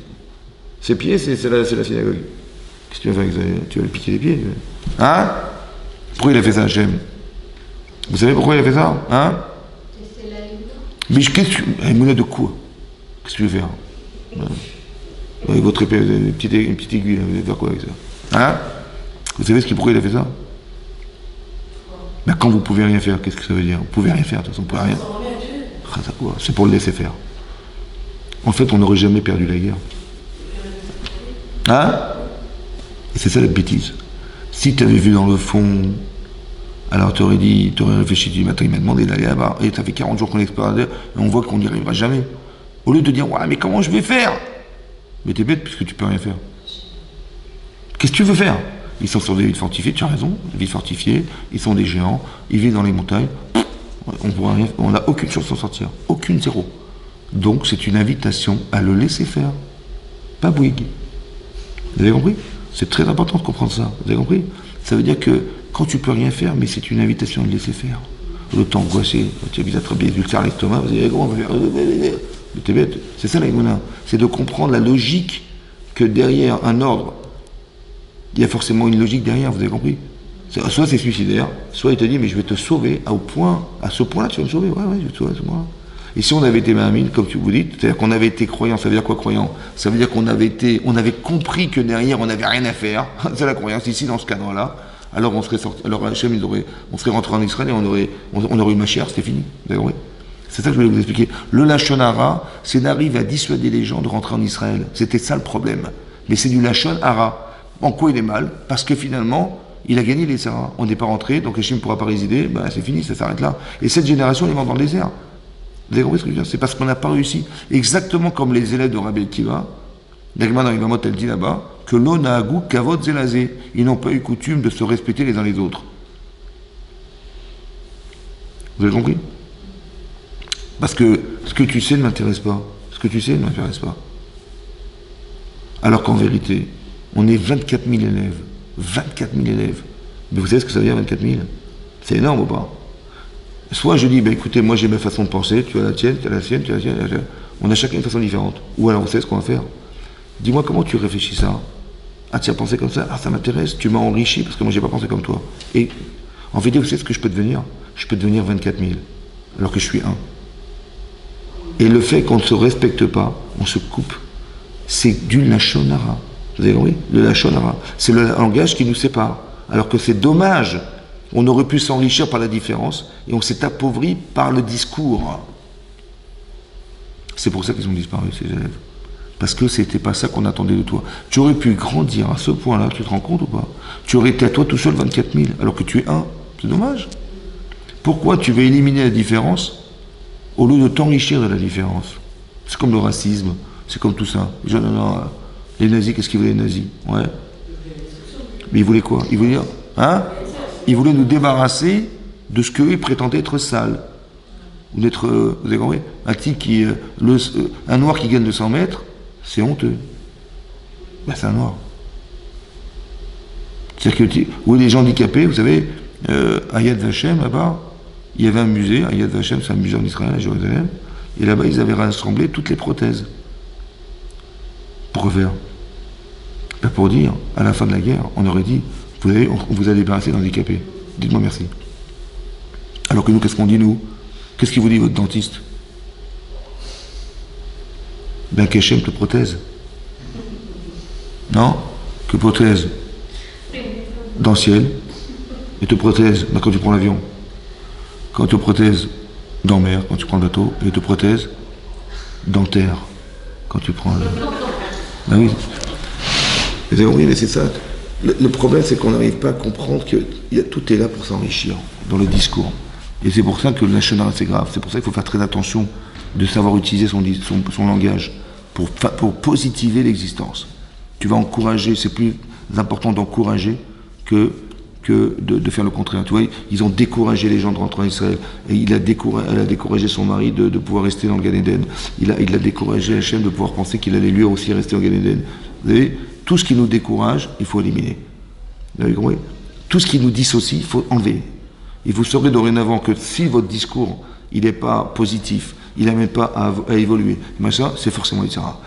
Ses pieds, c'est la synagogue. Qu'est-ce que tu vas faire avec ça? Tu vas lui piquer les pieds? Hein? Pourquoi il a fait ça, Hachem? Vous savez pourquoi il a fait ça? Hein? Mais qu'est-ce que tu... Mouna de quoi? Qu'est-ce que tu veux faire? Avec votre épée, une petite aiguille, vous allez faire quoi avec ça? Hein? Vous savez pourquoi il a fait ça? Ben, quand vous pouvez rien faire, qu'est-ce que ça veut dire? Vous pouvez rien faire, de toute façon, vous pouvez rien. C'est pour le laisser faire. En fait, on n'aurait jamais perdu la guerre. Hein? Et c'est ça la bêtise. Si tu avais vu dans le fond, alors tu aurais réfléchi, tu dis, attends, il m'a demandé d'aller là-bas, et ça fait 40 jours qu'on explore, et on voit qu'on n'y arrivera jamais. Au lieu de dire, ouais, mais comment je vais faire? Mais t'es bête puisque tu peux rien faire. Qu'est-ce que tu veux faire? Ils sont sur des villes fortifiées, tu as raison, des villes fortifiées, ils sont des géants, ils vivent dans les montagnes, on n'a aucune chance d'en sortir, aucune, zéro. Donc c'est une invitation à le laisser faire, pas Bouygues. Vous avez compris? C'est très important de comprendre ça, vous avez compris? Ça veut dire que quand tu peux rien faire, mais c'est une invitation à le laisser faire. Le temps angoissé, tu as vu attraper des ulcères à l'estomac, vous allez comment on va faire? Mais t'es bête, c'est ça la Gémona, c'est de comprendre la logique que derrière un ordre, il y a forcément une logique derrière, vous avez compris? Soit c'est suicidaire, soit il te dit mais je vais te sauver à ce point-là tu vas me sauver, ouais, je vais te sauver à ce point-là. Et si on avait été Mahamine, comme vous dites, c'est-à-dire qu'on avait été croyant, ça veut dire quoi croyant? Ça veut dire qu'on avait compris que derrière on n'avait rien à faire, c'est la croyance ici dans ce cadre-là, alors on serait sorti, alors Hachem, on serait rentré en Israël et on aurait eu Mashiach, c'était fini, vous avez compris? C'est ça que je voulais vous expliquer. Le Lachon Hara, c'est d'arriver à dissuader les gens de rentrer en Israël. C'était ça le problème. Mais c'est du Lachon Hara. En quoi il est mal? Parce que finalement, il a gagné les Sarah. On n'est pas rentré, donc Hachem ne pourra pas résider, ben c'est fini, ça s'arrête là. Et cette génération, ils vont dans le désert. Vous avez compris ce que je veux dire? C'est parce qu'on n'a pas réussi. Exactement comme les élèves de Rabbi Akiva, l'Agma dans Yvamot, elle dit là-bas, que l'on a goût kavod zelazé. Ils n'ont pas eu coutume de se respecter les uns les autres. Vous avez compris? Parce que ce que tu sais ne m'intéresse pas. Ce que tu sais ne m'intéresse pas. Alors qu'en vérité, on est 24 000 élèves. 24 000 élèves. Mais vous savez ce que ça veut dire 24 000? C'est énorme ou pas? Soit je dis, ben écoutez, moi j'ai ma façon de penser, tu as la tienne, tu as la sienne, tu as la tienne, tu as la tienne. On a chacun une façon différente. Ou alors vous savez ce qu'on va faire? Dis-moi comment tu réfléchis ça? Ah, tu as pensé comme ça? Ah, ça m'intéresse, tu m'as enrichi parce que moi j'ai pas pensé comme toi. Et en vérité, vous savez ce que je peux devenir? Je peux devenir 24 000, alors que je suis un. Et le fait qu'on ne se respecte pas, on se coupe, c'est du Lachon Hara. Vous avez compris? Le Lachon Hara. C'est le langage qui nous sépare. Alors que c'est dommage. On aurait pu s'enrichir par la différence et on s'est appauvri par le discours. C'est pour ça qu'ils ont disparu, ces élèves. Parce que c'était pas ça qu'on attendait de toi. Tu aurais pu grandir à ce point-là, tu te rends compte ou pas? Tu aurais été à toi tout seul 24 000, alors que tu es un. C'est dommage. Pourquoi tu veux éliminer la différence au lieu de t'enrichir de la différence? C'est comme le racisme, c'est comme tout ça. Les nazis, qu'est-ce qu'ils voulaient les nazis? Ouais. Mais ils voulaient quoi? Ils voulaient dire, hein? Ils voulaient nous débarrasser de ce qu'eux prétendaient être sale. Ou d'être, vous avez compris? Un type un noir qui gagne 200 mètres, c'est honteux. Ben, c'est un noir. C'est-à-dire que, ou les gens handicapés, vous savez, à Yad Vashem, là-bas, il y avait un musée, à Yad Vashem, c'est un musée en Israël, à Jérusalem, et là-bas, ils avaient rassemblé toutes les prothèses. Pourquoi faire? Ben, pour dire, à la fin de la guerre, on aurait dit, on vous a débarrassé d'handicapés. Dites-moi merci. Alors que nous, qu'est-ce qu'on dit, nous? Qu'est-ce qu'il vous dit, votre dentiste? Ben, qu'Hachem te prothèse. Non? Que prothèse dans le ciel, et te prothèse ben, quand tu prends l'avion. Quand tu te prothèses dans la mer, quand tu prends le bateau, et te prothèse dentaire, quand tu prends Ah oui. Oui, mais c'est ça. Le problème, c'est qu'on n'arrive pas à comprendre que tout est là pour s'enrichir dans le discours. Et c'est pour ça que le lachon hara, c'est grave. C'est pour ça qu'il faut faire très attention de savoir utiliser son langage pour positiver l'existence. Tu vas encourager, c'est plus important d'encourager que de faire le contraire. Tu vois, ils ont découragé les gens de rentrer en Israël. Et elle a découragé son mari de pouvoir rester dans le Gan Eden. Il a découragé Hachem de pouvoir penser qu'il allait lui aussi rester au Gan Eden. Vous savez, tout ce qui nous décourage, il faut éliminer. Vous avez compris ? Tout ce qui nous dissocie, il faut enlever. Et vous saurez dorénavant que si votre discours, il n'est pas positif, il n'amène pas à évoluer, ça, c'est forcément Yitzhara.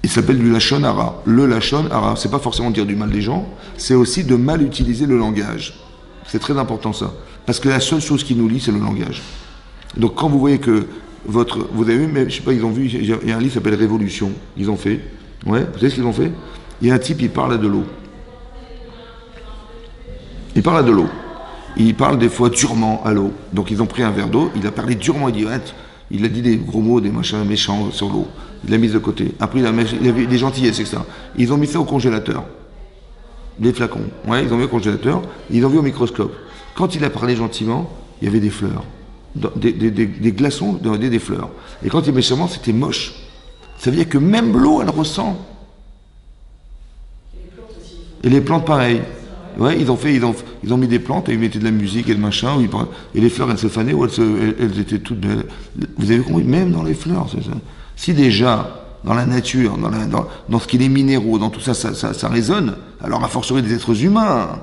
Il s'appelle du lachon hara. Le lachon hara, c'est pas forcément dire du mal des gens, c'est aussi de mal utiliser le langage. C'est très important ça. Parce que la seule chose qui nous lie, c'est le langage. Donc quand vous voyez que vous avez vu, mais je sais pas, ils ont vu, il y a un livre qui s'appelle Révolution, ils ont fait. Ouais, vous savez ce qu'ils ont fait ? Il y a un type, il parle de l'eau. Il parle de l'eau. Il parle des fois durement à l'eau. Donc ils ont pris un verre d'eau, il a parlé durement, il a dit des gros mots, des machins méchants sur l'eau. Il l'a mise de côté. Après, il avait des gentillesses, etc. Ils ont mis ça au congélateur. Des flacons. Ouais, ils ont mis au congélateur, ils ont vu au microscope. Quand il a parlé gentiment, il y avait des fleurs. Des glaçons, des fleurs. Et quand il est méchamment, c'était moche. Ça veut dire que même l'eau, elle ressent. Et les plantes, pareil. Ouais, ils ont mis des plantes et ils mettaient de la musique et de machin. Et les fleurs, elles se fanaient ou elles étaient toutes belles. Vous avez compris, même dans les fleurs, c'est ça. Si déjà, dans la nature, dans ce qui est les minéraux, dans tout ça, ça résonne, alors à fortiori des êtres humains.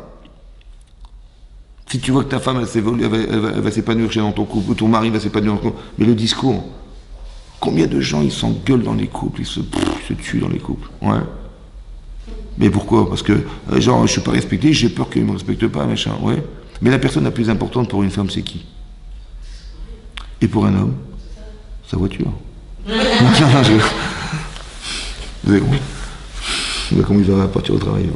Si tu vois que ta femme, elle va s'épanouir dans ton couple, ou ton mari va s'épanouir dans ton couple, mais le discours, combien de gens, ils s'engueulent dans les couples, ils se tuent dans les couples, ouais. Mais pourquoi ? Parce que, genre, je suis pas respecté, j'ai peur qu'il ne me respecte pas, machin, ouais. Mais la personne la plus importante pour une femme, c'est qui ? Et pour un homme ? Sa voiture. Vous avez compris ? Comment il va partir au travail.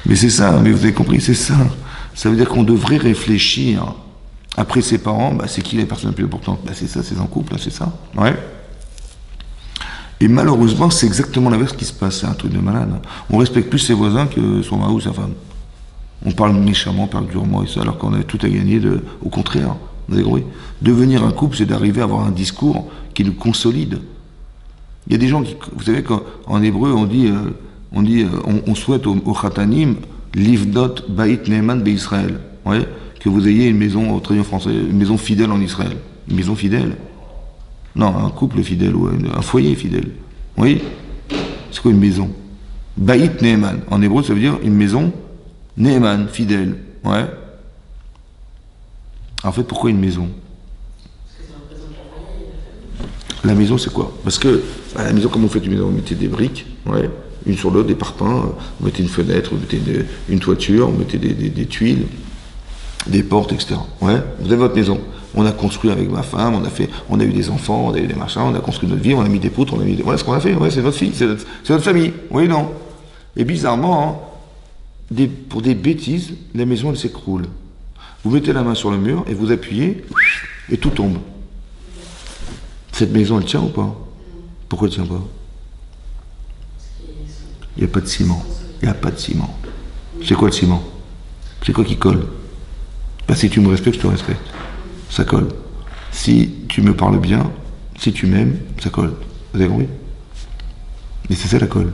Mais c'est ça, mais vous avez compris, c'est ça. Ça veut dire qu'on devrait réfléchir. Après ses parents, c'est qui la personne la plus importante ? C'est ça, c'est en couple, c'est ça. Ouais. Et malheureusement, c'est exactement l'inverse qui se passe, c'est un truc de malade. On respecte plus ses voisins que son mari ou sa femme. On parle méchamment, on parle durement et ça, alors qu'on avait tout à gagner au contraire. Vous avez compris ? Devenir un couple, c'est d'arriver à avoir un discours qui nous consolide. Il y a des gens qui, vous savez qu'en hébreu, on souhaite au Khatanim, Livdot Bait Neeman Israël. Ouais, que vous ayez une maison, au traduit en français, une maison fidèle en Israël. Une maison fidèle. Non, un couple fidèle ou un foyer fidèle. Oui. C'est quoi une maison ? Bait Neeman. En hébreu, ça veut dire une maison Neeman, fidèle. Ouais. En fait, pourquoi une maison ? La maison, c'est quoi ? Parce que à la maison, comme vous faites une maison, vous mettez des briques, ouais, une sur l'autre, des parpaings, vous mettez une fenêtre, vous mettez une toiture, vous mettez des tuiles, des portes, etc. Ouais, vous avez votre maison. On a construit avec ma femme, on a eu des enfants, on a eu des machins, on a construit notre vie, on a mis des poutres, voilà ce qu'on a fait, ouais, c'est votre fille, c'est votre famille, oui, non. Et bizarrement, pour des bêtises, la maison, elle s'écroule. Vous mettez la main sur le mur et vous appuyez, et tout tombe. Cette maison, elle tient ou pas ? Pourquoi elle ne tient pas ? Il n'y a pas de ciment. Il n'y a pas de ciment. C'est quoi le ciment ? C'est quoi qui colle ? Si tu me respectes, je te respecte. Ça colle. Si tu me parles bien, si tu m'aimes, ça colle. Vous avez compris ? Mais c'est ça la colle.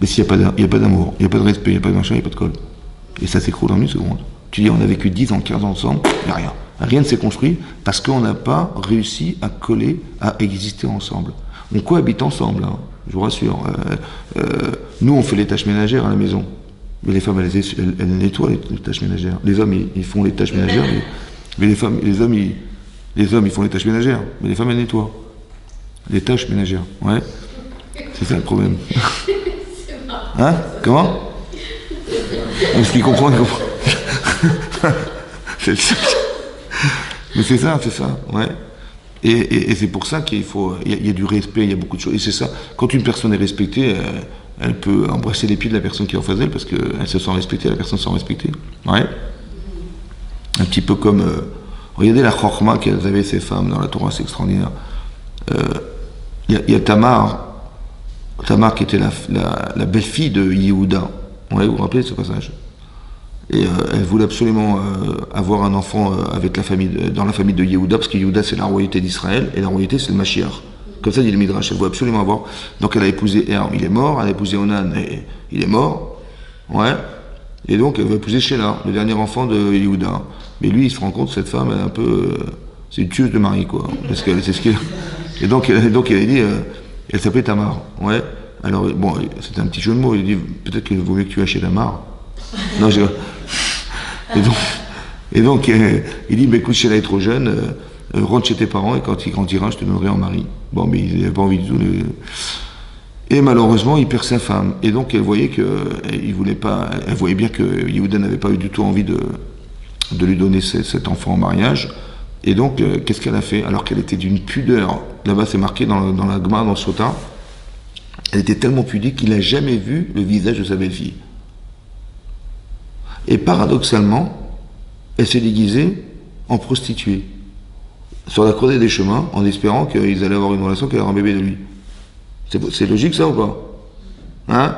Mais s'il n'y a pas d'amour, il n'y a pas de respect, il n'y a pas de machin, il n'y a pas de colle. Et ça s'écroule en une seconde. Tu dis, on a vécu 10 ans, 15 ans ensemble, il n'y a rien. Rien ne s'est construit parce qu'on n'a pas réussi à coller, à exister ensemble. On cohabite ensemble, hein, je vous rassure. Nous, on fait les tâches ménagères à la maison. Mais les femmes, elles nettoient les tâches ménagères. Les hommes, ils font les tâches ménagères, mais les hommes, ils font les tâches ménagères. Mais les femmes, elles nettoient. Les tâches ménagères, ouais. C'est ça le problème. Hein ? Comment ? Ce qu'il comprend, il comprend. Mais c'est ça, ouais. Et c'est pour ça qu'il faut, il y a du respect, il y a beaucoup de choses. Et c'est ça, quand une personne est respectée, elle peut embrasser les pieds de la personne qui est en face d'elle parce qu'elle se sent respectée, la personne se sent respectée. Ouais. Un petit peu comme, regardez la chorma qu'elles avaient ces femmes dans la Torah, c'est extraordinaire. Il y a Tamar qui était la belle-fille de Yehuda. Ouais, vous vous rappelez de ce passage? Et elle voulait absolument avoir un enfant avec dans la famille de Yehuda, parce que Yehuda c'est la royauté d'Israël, et la royauté c'est le Mashiach. Comme ça dit le Midrash, elle voulait absolument avoir. Donc elle a épousé Herm, il est mort, elle a épousé Onan, et il est mort. Ouais. Et donc elle va épouser Sheila, le dernier enfant de Yehuda. Mais lui il se rend compte, cette femme, elle est un peu... c'est une tueuse de mari, quoi. Parce que c'est ce qu'il... Et donc elle a dit... elle s'appelait Tamar. Ouais. Alors, bon, c'était un petit jeu de mots. Il dit, peut-être qu'il vaut mieux que tu achètes Tamar. Non, Et donc, il dit, mais écoute, Sheila est trop jeune, rentre chez tes parents et quand il grandira, je te donnerai en mari. Bon, mais il n'avait pas envie du tout. Et malheureusement, il perd sa femme. Et donc, elle voyait bien que Yehuda n'avait pas eu du tout envie de lui donner cet enfant en mariage. Et donc, qu'est-ce qu'elle a fait? Alors qu'elle était d'une pudeur, là-bas c'est marqué dans la Gemara, dans le Sota, elle était tellement pudique qu'il n'a jamais vu le visage de sa belle-fille. Et paradoxalement, elle s'est déguisée en prostituée sur la croisée des chemins, en espérant qu'ils allaient avoir une relation, qu'elle aurait un bébé de lui. C'est logique ça ou pas? Hein?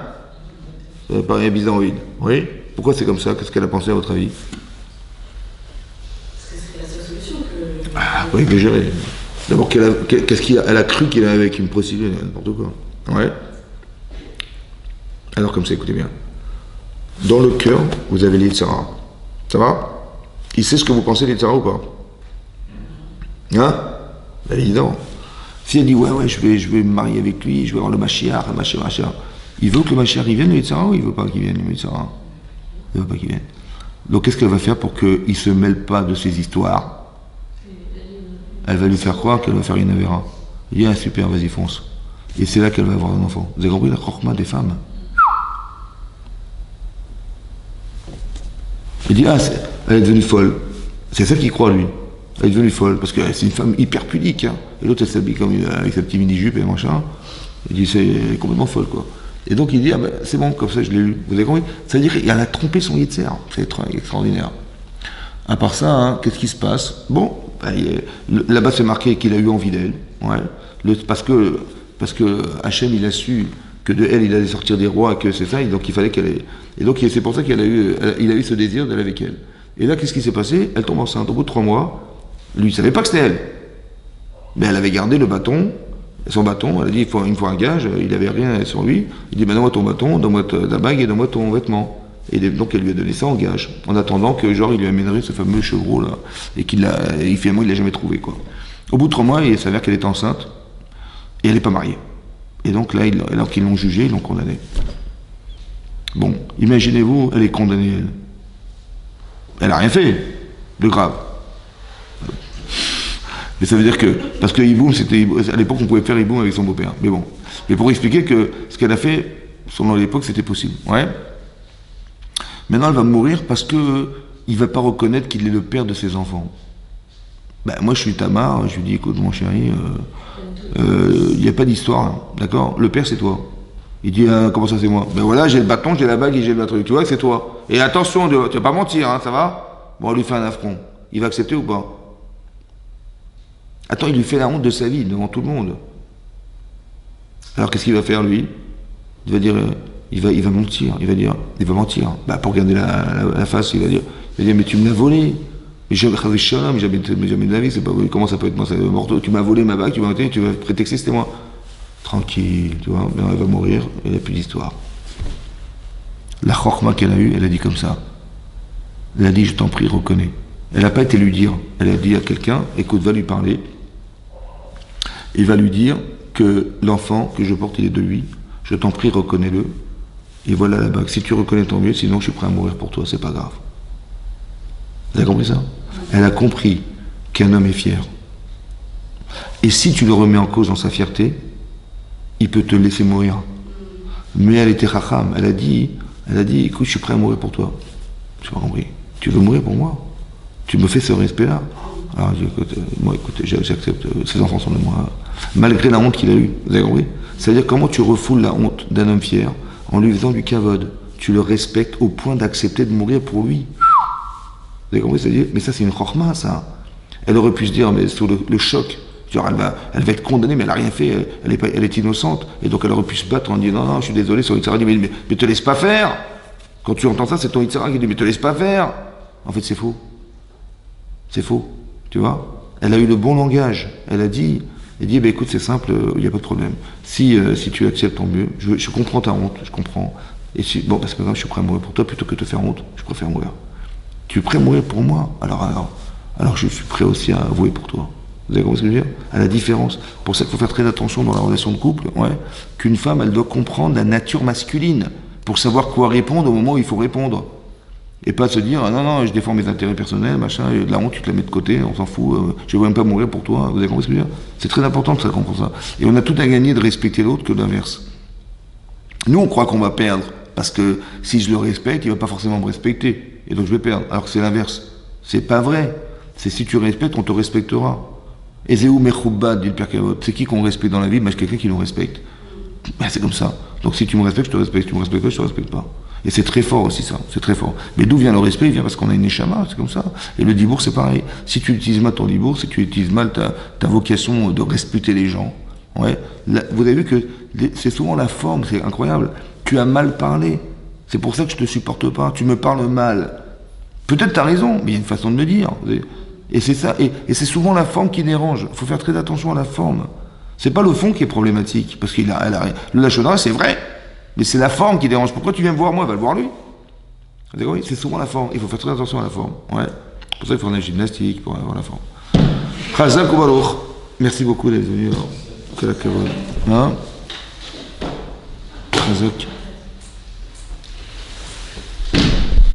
Ça paraît bizarre, oui. Oui? Pourquoi c'est comme ça? Qu'est-ce qu'elle a pensé à votre avis? Parce que c'était la seule solution que... Ah, oui, mais gérer. D'abord, elle a cru qu'il avait avec une prostituée, n'importe quoi. Ouais. Alors comme ça, écoutez bien. Dans le cœur, vous avez l'Yitzhara. Ça va? Il sait ce que vous pensez de l'Yitzhara ou pas? Hein? Ben, évident. Si elle dit, ouais, je vais me marier avec lui, je vais avoir le Mashiach, il veut que le Mashiach vienne, le Yitzhara, ou il veut pas qu'il vienne, le Yitzhara? Il veut pas qu'il vienne. Donc qu'est-ce qu'elle va faire pour qu'il ne se mêle pas de ces histoires? Elle va lui faire croire qu'elle va faire une avéra. Il dit, ah super, vas-y, fonce. Et c'est là qu'elle va avoir un enfant. Vous avez compris la chorma des femmes? Il dit, ah, elle est devenue folle. C'est ça qu'il croit, lui. Elle est devenue folle, parce que c'est une femme hyper pudique. Hein. Et l'autre, elle s'habille comme avec sa petite mini-jupe et machin. Il dit, c'est complètement folle, quoi. Et donc, il dit, ah ben, c'est bon, comme ça, je l'ai eu. Vous avez compris? C'est-à-dire qu'elle a trompé son Yetzer. C'est extraordinaire. À part ça, hein, qu'est-ce qui se passe? Bon, ben, là-bas, c'est marqué qu'il a eu envie d'elle. Ouais. Parce que Hachem, il a su que de elle, il allait sortir des rois, et que c'est ça, et donc il fallait qu'elle ait... Et donc, c'est pour ça qu'il a eu ce désir d'aller avec elle. Et là, qu'est-ce qui s'est passé? Elle tombe enceinte. Au bout de 3 mois, lui, il ne savait pas que c'était elle. Mais elle avait gardé le bâton, son bâton, elle a dit, il me faut un gage, il n'avait rien sur lui. Il dit, ben, donne-moi ton bâton, donne-moi ta bague et donne-moi ton vêtement. Et donc, elle lui a donné ça en gage, en attendant que, genre, il lui amènerait ce fameux chevreau, là, et finalement, il l'a jamais trouvé, quoi. Au bout de 3 mois, il s'avère qu'elle est enceinte, et elle n'est pas mariée. Et donc là, alors qu'ils l'ont jugée, ils l'ont condamnée. Bon, imaginez-vous, elle est condamnée, elle. Elle n'a rien fait de grave. Mais ça veut dire que, parce que Hiboum, à l'époque, on pouvait faire Hiboum avec son beau-père. Mais bon. Mais pour expliquer que ce qu'elle a fait, selon l'époque, c'était possible. Ouais. Maintenant, elle va mourir parce que il ne va pas reconnaître qu'il est le père de ses enfants. Ben, moi, je suis Tamar, je lui dis, écoute, mon chéri, il n'y a pas d'histoire, hein, d'accord? Le père, c'est toi. Il dit, comment ça, c'est moi? Ben voilà, j'ai le bâton, j'ai la bague et j'ai le truc. Tu vois que c'est toi. Et attention, tu vas pas mentir, hein, ça va? Bon, on lui fait un affront. Il va accepter ou pas? Attends, il lui fait la honte de sa vie, devant tout le monde. Alors, qu'est-ce qu'il va faire, lui? Il va dire, il va mentir. Il va mentir. Bah, pour garder la face, il va dire, mais tu me l'as volé. Mais jamais de la vie, c'est pas vrai. Comment ça peut être moi, ça mortel? Tu m'as volé ma bague, tu vas prétexter, c'était moi. Tranquille, tu vois, elle va mourir, il n'y a plus d'histoire. La chorma qu'elle a eue, elle a dit comme ça. Elle a dit, je t'en prie, reconnais. Elle n'a pas été lui dire. Elle a dit à quelqu'un, écoute, va lui parler. Il va lui dire que l'enfant que je porte, il est de lui. Je t'en prie, reconnais-le. Et voilà la bague. Si tu reconnais, tant mieux. Sinon, je suis prêt à mourir pour toi. C'est pas grave. Vous avez compris ça? Elle a compris qu'un homme est fier. Et si tu le remets en cause dans sa fierté, il peut te laisser mourir. Mais elle était racham. Elle a dit, écoute, je suis prêt à mourir pour toi. Je n'ai pas compris. Tu veux mourir pour moi? Tu me fais ce respect-là? Alors, écoute, j'accepte, ces enfants sont de moi, malgré la honte qu'il a eue. Vous avez compris? C'est-à-dire comment tu refoules la honte d'un homme fier en lui faisant du kavod. Tu le respectes au point d'accepter de mourir pour lui. Vous avez compris? C'est-à-dire, mais ça, c'est une chorma, ça. Elle aurait pu se dire, mais sous le choc Genre, elle va être condamnée, mais elle n'a rien fait, elle est innocente. Et donc elle aurait pu se battre en disant non, je suis désolé, son Yitzhara dit mais te laisse pas faire. Quand tu entends ça, c'est ton Yitzhara qui dit mais te laisse pas faire. En fait, c'est faux. C'est faux. Tu vois? Elle a eu le bon langage. Elle a dit, écoute, c'est simple, il n'y a pas de problème. Si tu acceptes, tant mieux. Je comprends ta honte, je comprends. Et c'est pas grave, je suis prêt à mourir pour toi plutôt que de te faire honte. Je préfère mourir. Tu es prêt à mourir pour moi? Alors je suis prêt aussi à avouer pour toi. Vous avez compris ce que je veux dire? À la différence. Pour ça qu'il faut faire très attention dans la relation de couple, qu'une femme, elle doit comprendre la nature masculine pour savoir quoi répondre au moment où il faut répondre. Et pas se dire, non, je défends mes intérêts personnels, machin, et la honte, tu te la mets de côté, on s'en fout, je ne veux même pas mourir pour toi. Vous avez compris ce que je veux dire? C'est très important que ça comprenne ça. Et on a tout à gagner de respecter l'autre que l'inverse. Nous, on croit qu'on va perdre, parce que si je le respecte, il ne va pas forcément me respecter. Et donc je vais perdre. Alors que c'est l'inverse. C'est pas vrai. C'est si tu respectes, on te respectera. Ezeu Mechoubad, dit le Père Kavod. C'est qui qu'on respecte dans la vie? C'est quelqu'un qui nous respecte. Ben, c'est comme ça. Donc si tu me respectes, je te respecte. Si tu me respectes pas, je te respecte pas. Et c'est très fort aussi ça. C'est très fort. Mais d'où vient le respect? Il vient parce qu'on a une neshama, c'est comme ça. Et le dibour, c'est pareil. Si tu utilises mal ton dibour, si tu utilises mal ta vocation de respecter les gens, vous avez vu que c'est souvent la forme, c'est incroyable. Tu as mal parlé. C'est pour ça que je te supporte pas. Tu me parles mal. Peut-être tu as raison, mais il y a une façon de le dire. Et c'est ça. Et c'est souvent la forme qui dérange. Il faut faire très attention à la forme. C'est pas le fond qui est problématique. Parce le lachon hara, c'est vrai. Mais c'est la forme qui dérange. Pourquoi tu viens me voir moi? Va le voir lui. C'est souvent la forme. Il faut faire très attention à la forme. Pour ça, il faut faire de la gymnastique pour avoir la forme. Chazak ou Baruch. Merci beaucoup d'être venu. Chazak.